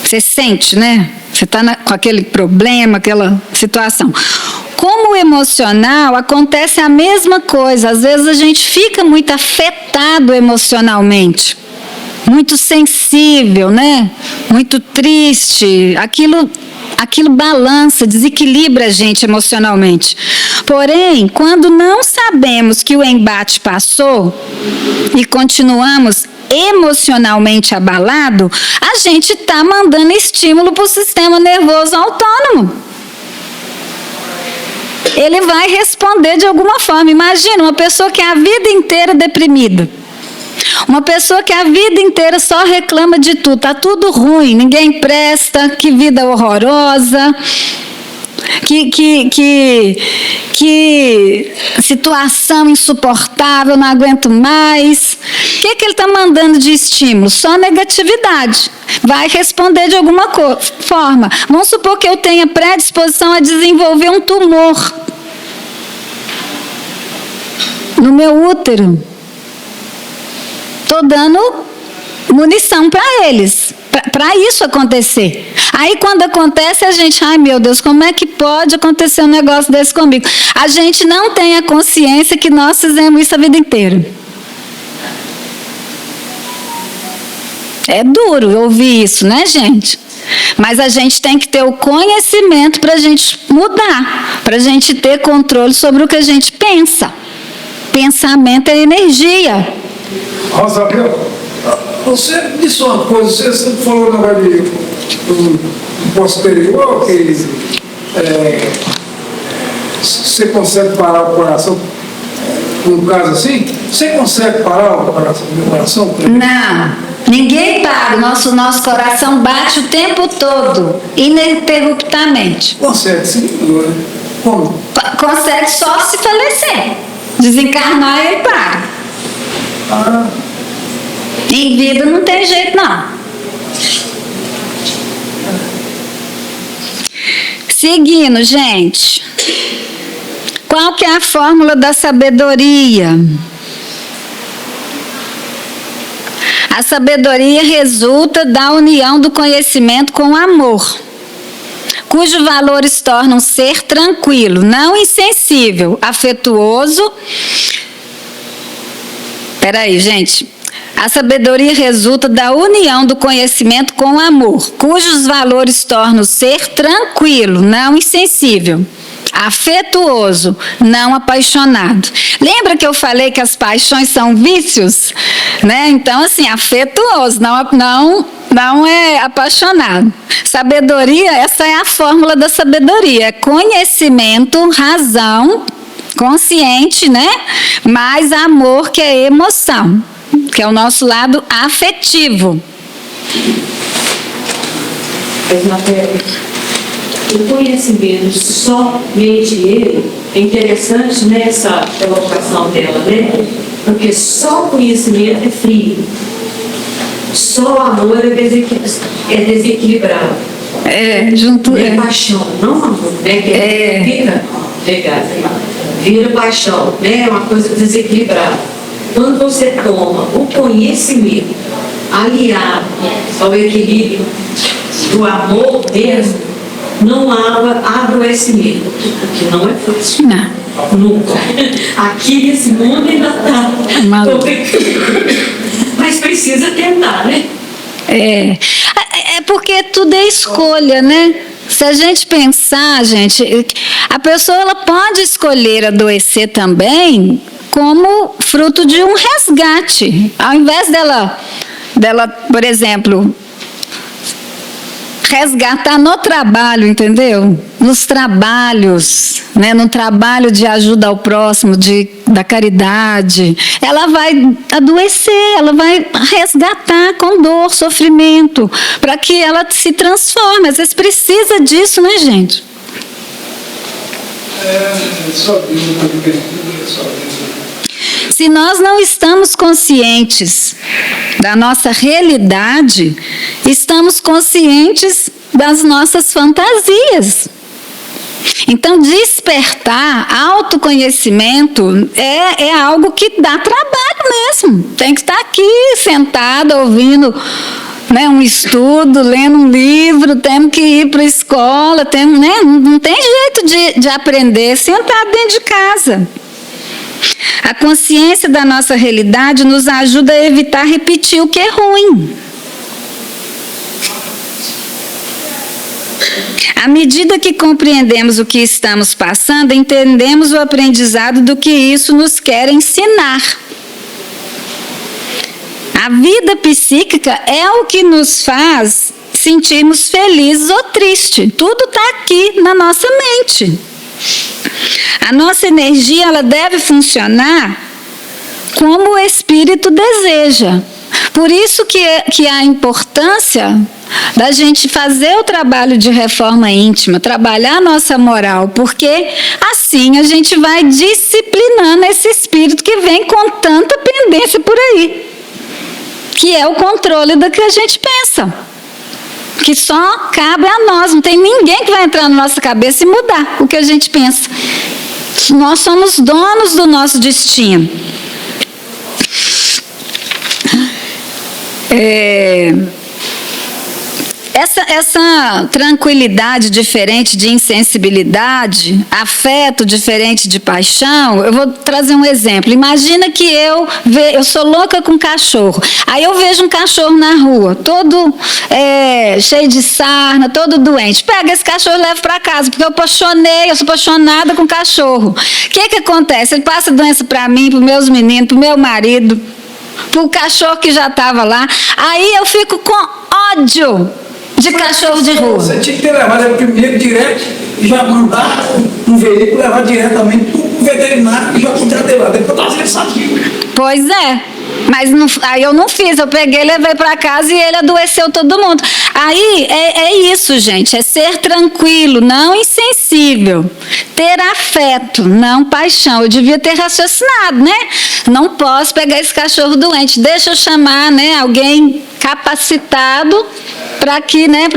Você sente, né? Você está com aquele problema, aquela situação. Como o emocional, acontece a mesma coisa. Às vezes a gente fica muito afetado emocionalmente, muito sensível, né? Muito triste. Aquilo balança, desequilibra a gente emocionalmente. Porém, quando não sabemos que o embate passou e continuamos emocionalmente abalado, a gente está mandando estímulo para o sistema nervoso autônomo. Ele vai responder de alguma forma. Imagina uma pessoa que é a vida inteira deprimida. Uma pessoa que a vida inteira só reclama de tudo. Está tudo ruim, ninguém presta, que vida horrorosa. Que situação insuportável, não aguento mais. O que ele está mandando de estímulo? Só negatividade. Vai responder de alguma forma. Vamos supor que eu tenha predisposição a desenvolver um tumor no meu útero. Estou dando munição para eles, para isso acontecer. Aí quando acontece, a gente, ai meu Deus, como é que pode acontecer um negócio desse comigo? A gente não tem a consciência que nós fizemos isso a vida inteira. É duro ouvir isso, né, gente? Mas a gente tem que ter o conhecimento para a gente mudar, para a gente ter controle sobre o que a gente pensa. Pensamento é energia. Rosabel, você disse uma coisa, você falou na verdade do posterior, que você consegue parar o coração, num caso assim, você consegue parar o coração? Não, ninguém para, nosso coração bate o tempo todo, ininterruptamente. Consegue, sim. Como? Consegue só se falecer, desencarnar e ele para. Em vida não tem jeito, não. Seguindo, gente. Qual que é a fórmula da sabedoria? A sabedoria resulta da união do conhecimento com o amor, cujos valores tornam o ser tranquilo, não insensível, afetuoso. Peraí, gente. A sabedoria resulta da união do conhecimento com o amor, cujos valores tornam o ser tranquilo, não insensível, Afetuoso, não apaixonado. Lembra que eu falei que as paixões são vícios? Né? Então, assim, afetuoso, não é apaixonado. Sabedoria, essa é a fórmula da sabedoria. É conhecimento, razão, consciente, né? Mais amor, que é emoção, que é o nosso lado afetivo. O conhecimento, somente ele, é interessante nessa colocação dela, né? Porque só o conhecimento é frio. Só o amor é desequilibrado. É paixão, não amor, né? Vira paixão, né? É uma coisa desequilibrada. Quando você toma o conhecimento aliado ao equilíbrio do amor mesmo, não há adoecimento, que não é fácil. Não. Nunca. Aqui nesse mundo ainda está. Mas precisa tentar, né? É porque tudo é escolha, né? Se a gente pensar, gente, a pessoa ela pode escolher adoecer também como fruto de um resgate. Ao invés dela, por exemplo, resgatar no trabalho, entendeu? Nos trabalhos, né? No trabalho de ajuda ao próximo, da caridade, ela vai adoecer, ela vai resgatar com dor, sofrimento, para que ela se transforme. Às vezes precisa disso, né, gente? Se nós não estamos conscientes da nossa realidade, estamos conscientes das nossas fantasias. Então, despertar, autoconhecimento é algo que dá trabalho mesmo. Tem que estar aqui, sentado, ouvindo, né, um estudo, lendo um livro, temos que ir para a escola, né, não tem jeito de aprender sentado dentro de casa. A consciência da nossa realidade nos ajuda a evitar repetir o que é ruim. À medida que compreendemos o que estamos passando, entendemos o aprendizado do que isso nos quer ensinar. A vida psíquica é o que nos faz sentirmos felizes ou tristes. Tudo está aqui na nossa mente. A nossa energia ela deve funcionar como o espírito deseja. Por isso que há a importância da gente fazer o trabalho de reforma íntima, trabalhar a nossa moral, porque assim a gente vai disciplinando esse espírito que vem com tanta pendência por aí, que é o controle do que a gente pensa, que só cabe a nós, não tem ninguém que vai entrar na nossa cabeça e mudar o que a gente pensa. Nós somos donos do nosso destino. Essa tranquilidade diferente de insensibilidade, afeto diferente de paixão, eu vou trazer um exemplo. Imagina que eu sou louca com cachorro. Aí eu vejo um cachorro na rua, todo cheio de sarna, todo doente. Pega esse cachorro e leva para casa, porque eu sou apaixonada com cachorro. O que acontece? Ele passa doença para mim, para os meus meninos, para o meu marido, para o cachorro que já estava lá. Aí eu fico com ódio de cachorro de rua. Você tinha que ter levado ele primeiro direto e já mandar um veículo levar diretamente para o veterinário e já cuidar dele lá. Depois trazer isso aqui. Pois é. Mas aí eu não fiz, eu peguei, levei para casa e ele adoeceu todo mundo. Aí é isso, gente, é ser tranquilo, não insensível. Ter afeto, não paixão. Eu devia ter raciocinado, né? Não posso pegar esse cachorro doente, deixa eu chamar, né, alguém capacitado para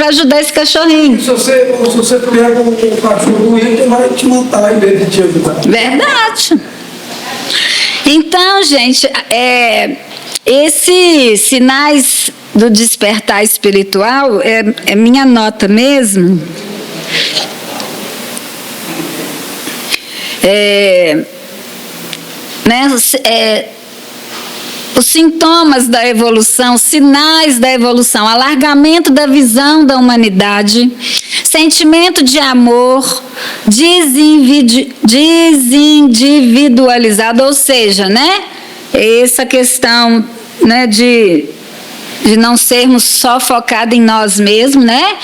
ajudar esse cachorrinho. Se você pega o cachorro doente, ele vai te matar em vez de te ajudar. Verdade. Então, gente, esses sinais do despertar espiritual é minha nota mesmo. Os sintomas da evolução, os sinais da evolução, alargamento da visão da humanidade, sentimento de amor desindividualizado, ou seja, né, essa questão, né, de não sermos só focados em nós mesmos, né,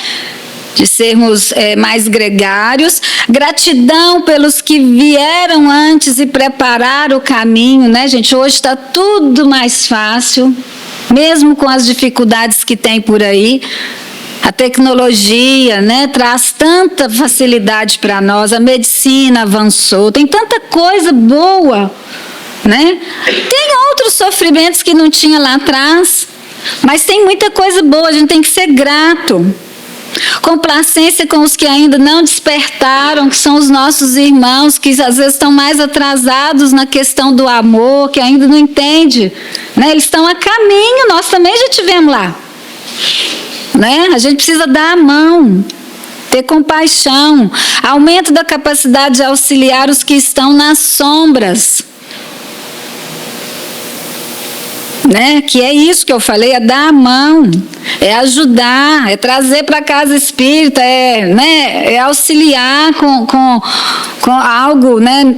de sermos mais gregários, gratidão pelos que vieram antes e prepararam o caminho, né, gente? Hoje está tudo mais fácil, mesmo com as dificuldades que tem por aí. A tecnologia, né, traz tanta facilidade para nós, a medicina avançou, tem tanta coisa boa, né? Tem outros sofrimentos que não tinha lá atrás, mas tem muita coisa boa, a gente tem que ser grato. Complacência com os que ainda não despertaram, que são os nossos irmãos, que às vezes estão mais atrasados na questão do amor, que ainda não entendem, né? Eles estão a caminho, nós também já estivemos lá, né? A gente precisa dar a mão, ter compaixão, aumento da capacidade de auxiliar os que estão nas sombras, né? Que é isso que eu falei, é dar a mão, é ajudar, é trazer para a casa espírita, né? É auxiliar com algo, né,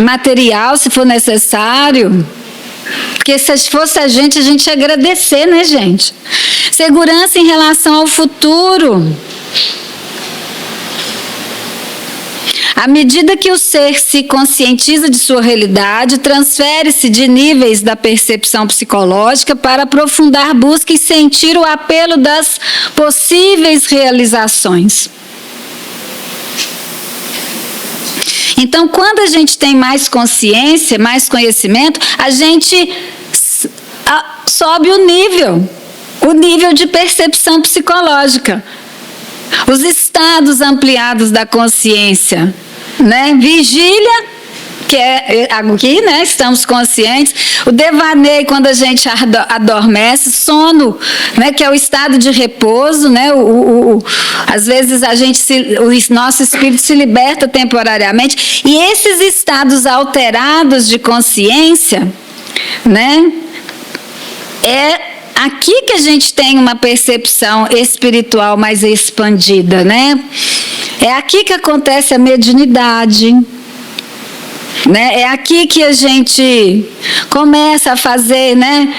material, se for necessário. Porque se fosse a gente ia agradecer, né, gente? Segurança em relação ao futuro. À medida que o ser se conscientiza de sua realidade, transfere-se de níveis da percepção psicológica para aprofundar busca e sentir o apelo das possíveis realizações. Então, quando a gente tem mais consciência, mais conhecimento, a gente sobe o nível de percepção psicológica. Os estados ampliados da consciência, né? Vigília, que é aqui, né? Estamos conscientes. O devaneio, quando a gente adormece. Sono, né? Que é o estado de repouso, né? Às vezes o nosso espírito se liberta temporariamente. E esses estados alterados de consciência, né? É aqui que a gente tem uma percepção espiritual mais expandida, né? É aqui que acontece a mediunidade, né? É aqui que a gente começa a fazer, né?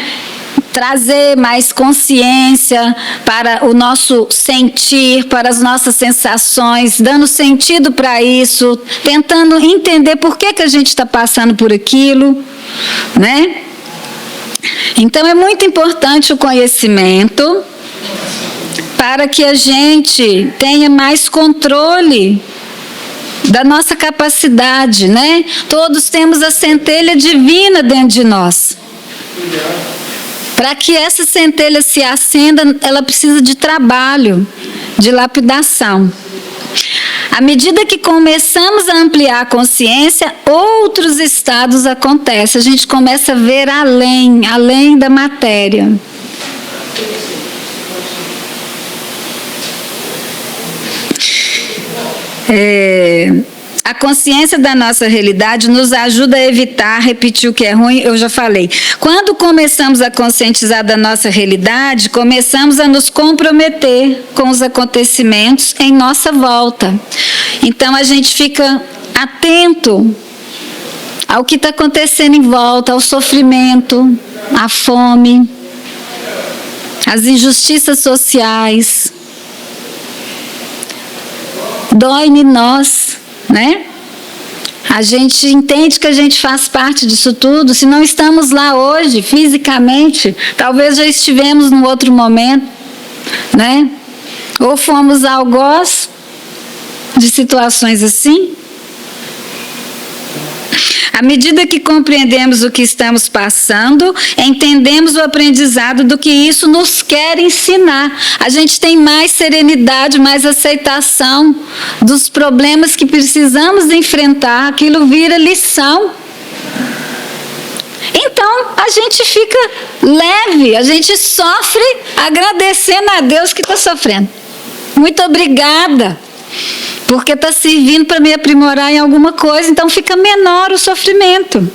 Trazer mais consciência para o nosso sentir, para as nossas sensações, dando sentido para isso, tentando entender por que a gente está passando por aquilo, né? Então, é muito importante o conhecimento para que a gente tenha mais controle da nossa capacidade, né? Todos temos a centelha divina dentro de nós. Para que essa centelha se acenda, ela precisa de trabalho, de lapidação. À medida que começamos a ampliar a consciência, outros estados acontecem. A gente começa a ver além da matéria. A consciência da nossa realidade nos ajuda a evitar repetir o que é ruim, eu já falei. Quando começamos a conscientizar da nossa realidade, começamos a nos comprometer com os acontecimentos em nossa volta. Então a gente fica atento ao que está acontecendo em volta, ao sofrimento, à fome, às injustiças sociais. Dói em nós, né? A gente entende que a gente faz parte disso tudo. Se não estamos lá hoje, fisicamente, talvez já estivemos num outro momento, né? Ou fomos algoz de situações assim. À medida que compreendemos o que estamos passando, entendemos o aprendizado do que isso nos quer ensinar. A gente tem mais serenidade, mais aceitação dos problemas que precisamos enfrentar. Aquilo vira lição. Então, a gente fica leve, a gente sofre agradecendo a Deus que está sofrendo. Muito obrigada, porque está servindo para me aprimorar em alguma coisa, então fica menor o sofrimento.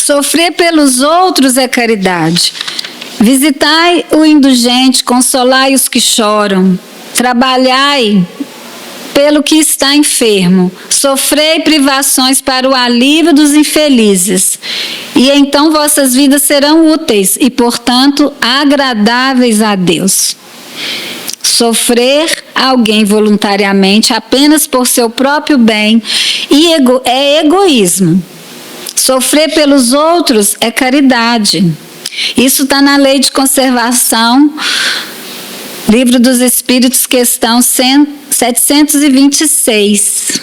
Sofrer pelos outros é caridade. Visitai o indulgente, consolai os que choram, trabalhai pelo que está enfermo, sofrei privações para o alívio dos infelizes, e então vossas vidas serão úteis e, portanto, agradáveis a Deus. Sofrer alguém voluntariamente apenas por seu próprio bem é egoísmo. Sofrer pelos outros é caridade. Isso está na Lei de Conservação, Livro dos Espíritos, questão 726.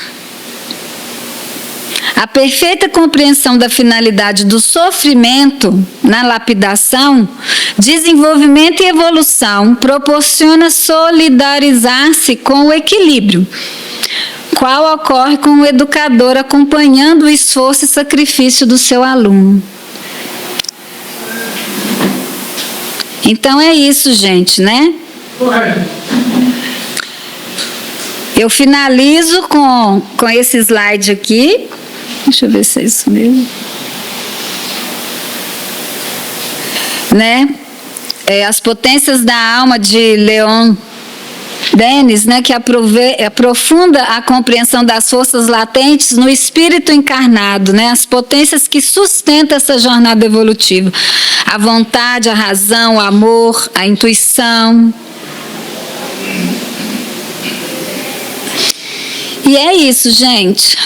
A perfeita compreensão da finalidade do sofrimento na lapidação, desenvolvimento e evolução proporciona solidarizar-se com o equilíbrio, qual ocorre com o educador acompanhando o esforço e sacrifício do seu aluno. Então é isso, gente, né? Eu finalizo com esse slide aqui. Deixa eu ver se é isso mesmo. Né? As potências da alma de Leon Denis, né, que aprofunda a compreensão das forças latentes no espírito encarnado, né, as potências que sustentam essa jornada evolutiva. A vontade, a razão, o amor, a intuição. E é isso, gente.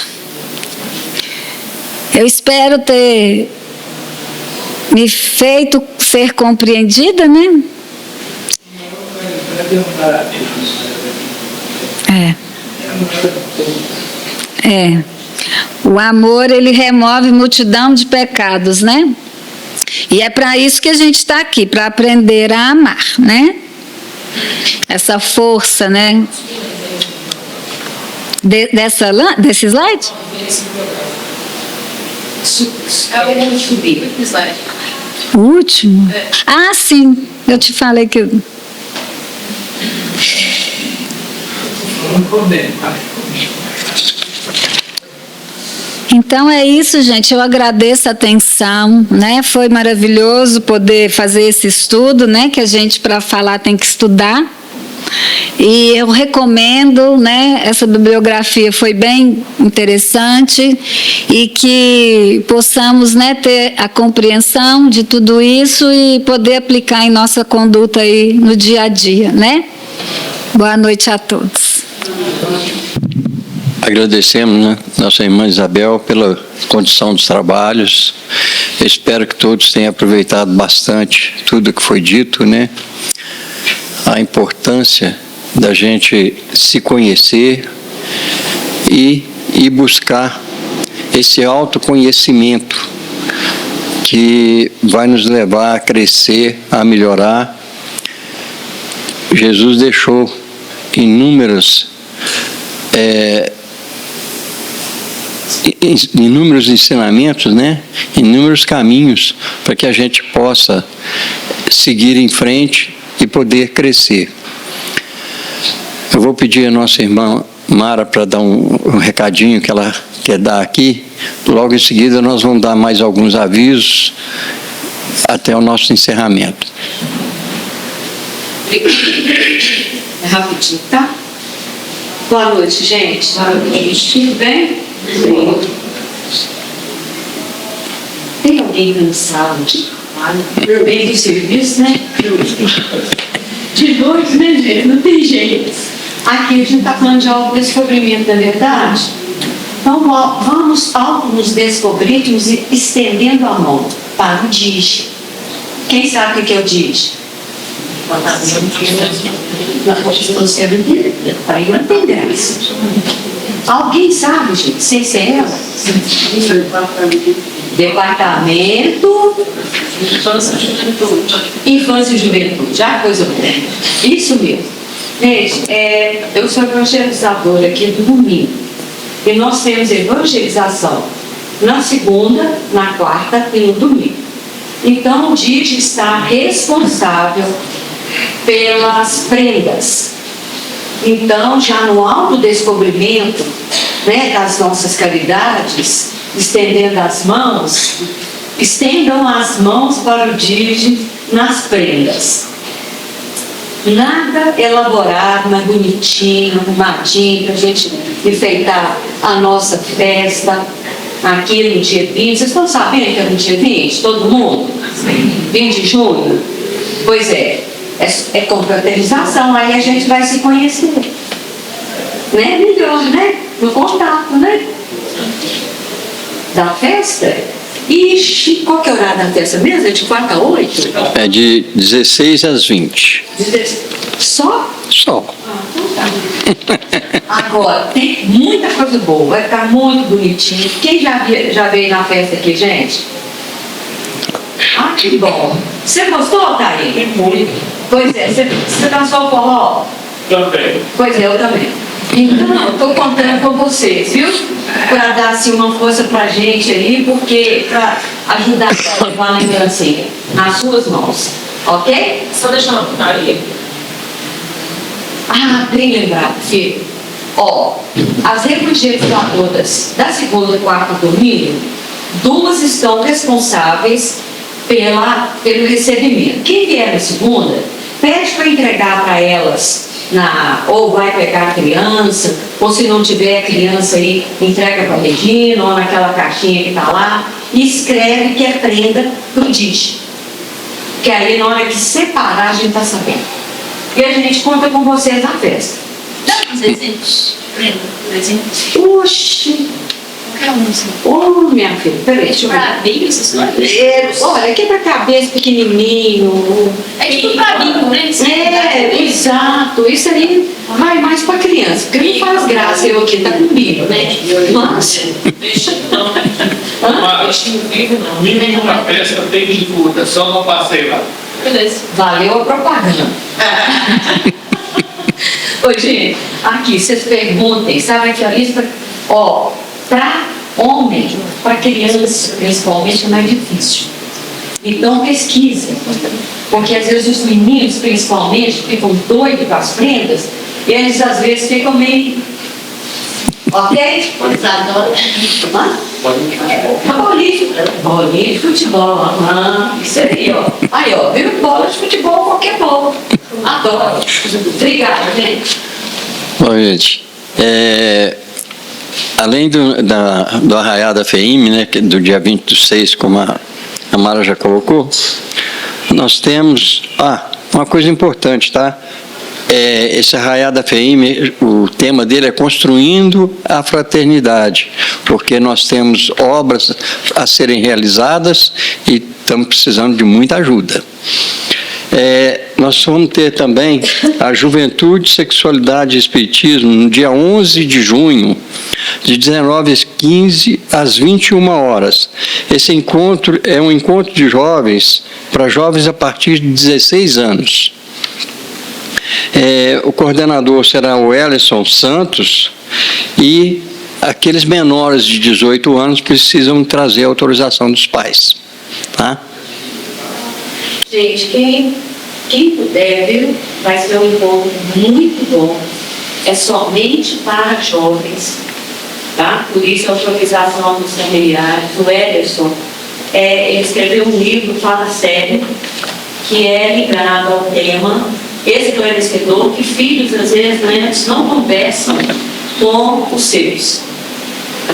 Eu espero ter me feito ser compreendida, né? O amor, ele remove multidão de pecados, né? E é para isso que a gente está aqui, para aprender a amar, né? Essa força, né? Desse slide? É o último slide. O último? Ah, sim. Eu te falei que... Então é isso, gente. Eu agradeço a atenção, né? Foi maravilhoso poder fazer esse estudo, né? Que a gente, para falar, tem que estudar. E eu recomendo, né? Essa bibliografia foi bem interessante e que possamos, né, ter a compreensão de tudo isso e poder aplicar em nossa conduta aí no dia a dia, né? Boa noite a todos. Agradecemos, né, nossa irmã Isabel pela condição dos trabalhos. Eu espero que todos tenham aproveitado bastante tudo que foi dito, né? A importância da gente se conhecer e buscar esse autoconhecimento que vai nos levar a crescer, a melhorar. Jesus deixou inúmeros ensinamentos, né? Inúmeros caminhos para que a gente possa seguir em frente e poder crescer. Eu vou pedir a nossa irmã Mara para dar um recadinho que ela quer dar aqui. Logo em seguida nós vamos dar mais alguns avisos até o nosso encerramento. É rapidinho, tá? Boa noite, gente. Boa noite. Tudo bem? Bem. Tem alguém cansado de trabalho? Bem do serviço, né? De noite, né, gente? Não tem jeito. Aqui a gente está falando de autodescobrimento, na verdade? Então vamos nos descobrir, nos estendendo a mão para o Digi. Quem sabe o que é o Digi? Para eu entender isso. Alguém sabe, gente? Sem ser ela? Departamento Infância e Juventude. Já coisa boa. Isso mesmo. Gente, eu sou evangelizadora aqui do domingo. E nós temos evangelização na segunda, na quarta e no domingo. Então o Digi está responsável pelas prendas. Então, já no autodescobrimento, né, das nossas caridades, estendendo as mãos, Estendam as mãos para o dirige nas prendas. Nada elaborado, mas bonitinho, arrumadinho, para a gente enfeitar a nossa festa aqui no dia 20. Vocês estão sabendo que é no dia 20? Todo mundo? 20 de junho? Pois é confraternização, aí a gente vai se conhecer. Né? Melhor, né? No contato, né? Da festa. Ixi, qual que é o horário da festa mesmo? É de 4 a 8? É de 16 às 20. Só? Só. Agora, tem muita coisa boa, vai ficar muito bonitinho. Quem já veio na festa aqui, gente? Ah, que bom. Você gostou, Thaís? Muito. Pois é, você dançou o forró? Também. Pois é, eu também. Então, estou contando com vocês, viu? Para dar assim, uma força para a gente aí, porque para ajudar a levar a lembrancinha nas suas mãos, ok? Só deixa eu anotar aí. Ah, bem lembrado, filho. Ó, as religiosadoras da segunda e quarta domingo, 2 estão responsáveis pelo recebimento. Quem vier na segunda, pede para entregar para elas, ou vai pegar a criança, ou se não tiver a criança aí, entrega para a Regina, ou naquela caixinha que está lá, e escreve que é prenda para o DIT. Que aí na hora que separar a gente está sabendo. E a gente conta com vocês na festa. Dá uns desenhos. Lembra? Desenhos. Oxi! Ô, minha filha, peraí, deixa eu ver. Pra bingo, essas coisas. Olha, quebra-cabeça pequenininho. É tipo pra bingo, né? Exato. Isso aí vai mais pra criança. Porque não faz graça eu aqui tá com bingo, né? Mas... Deixa não. Mas no mínimo na festa tem divulgação, não passei lá. Beleza. Valeu a propaganda. Ô, gente, aqui, vocês perguntem, sabe aqui a lista? Ó, para homem, para criança, principalmente, é mais difícil. Então, pesquisa. Porque às vezes os meninos, principalmente, ficam doidos com as prendas, e eles às vezes ficam meio. Ok? Eles adoram. Bolinha de futebol. Isso aí, ó. Aí, ó, viu? Bola de futebol, qualquer bola. Adoro. Obrigada, gente. Bom, gente, além do Arraiá da FEIM, né, do dia 26, como a Mara já colocou, nós temos uma coisa importante, tá? Esse Arraiá da FEIM, o tema dele é Construindo a Fraternidade, porque nós temos obras a serem realizadas e estamos precisando de muita ajuda. Nós vamos ter também a Juventude, Sexualidade e Espiritismo no dia 11 de junho, de 19h15 às 21 horas. Esse encontro é um encontro de jovens, para jovens a partir de 16 anos. O coordenador será o Ellison Santos e aqueles menores de 18 anos precisam trazer a autorização dos pais. Tá? Gente, quem puder, viu? Vai ser um encontro muito bom. É somente para jovens, tá? Por isso a autorização dos familiares. O Ederson, ele escreveu um livro, Fala Sério, que é ligado ao tema esclarecedor, que filhos, às vezes, netos não conversam com os seus.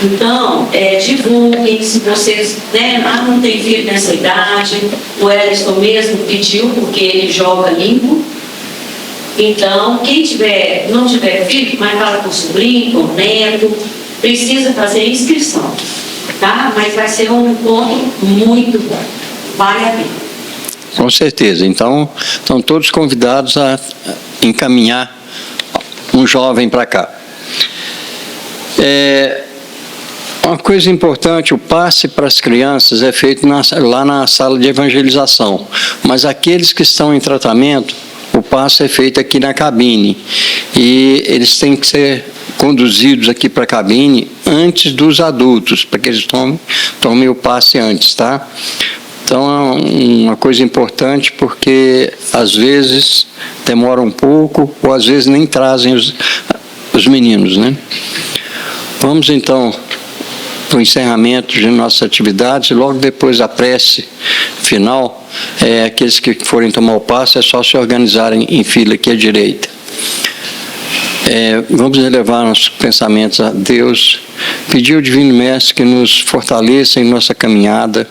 Então, divulguem, se vocês, não tem filho nessa idade, o Ellison mesmo pediu, porque ele joga limpo. Então, quem não tiver filho, mas fala com o sobrinho, com o neto, precisa fazer inscrição, tá? Mas vai ser um encontro muito bom, vale a pena. Com certeza. Então, estão todos convidados a encaminhar um jovem para cá. Uma coisa importante, o passe para as crianças é feito lá na sala de evangelização, mas aqueles que estão em tratamento, o passe é feito aqui na cabine, e eles têm que ser conduzidos aqui para a cabine antes dos adultos, para que eles tomem o passe antes, tá? Então, é uma coisa importante, porque às vezes demora um pouco, ou às vezes nem trazem os meninos, né? Vamos então para o encerramento de nossas atividades, e logo depois da prece final, aqueles que forem tomar o passe, é só se organizarem em fila aqui à direita. Vamos elevar nossos pensamentos a Deus, pedir ao Divino Mestre que nos fortaleça em nossa caminhada,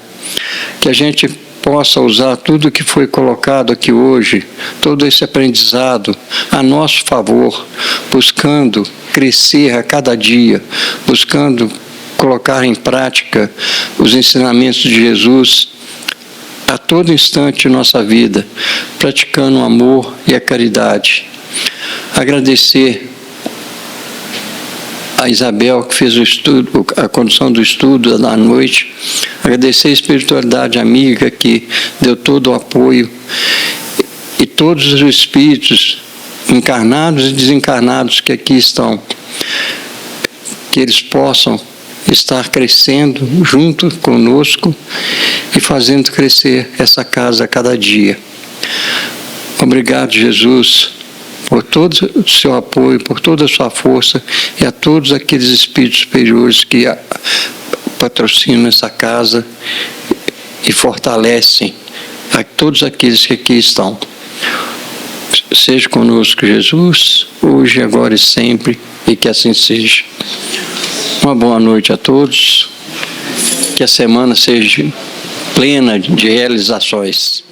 que a gente possa usar tudo que foi colocado aqui hoje, todo esse aprendizado a nosso favor, buscando crescer a cada dia, buscando colocar em prática os ensinamentos de Jesus a todo instante de nossa vida, praticando o amor e a caridade. Agradecer a Isabel, que fez o estudo, a condução do estudo da noite, agradecer a espiritualidade amiga que deu todo o apoio, e todos os espíritos encarnados e desencarnados que aqui estão, que eles possam estar crescendo junto conosco e fazendo crescer essa casa a cada dia. Obrigado, Jesus, por todo o seu apoio, por toda a sua força, e a todos aqueles espíritos superiores que patrocinam essa casa e fortalecem a todos aqueles que aqui estão. Seja conosco, Jesus, hoje, agora e sempre, e que assim seja. Uma boa noite a todos, que a semana seja plena de realizações.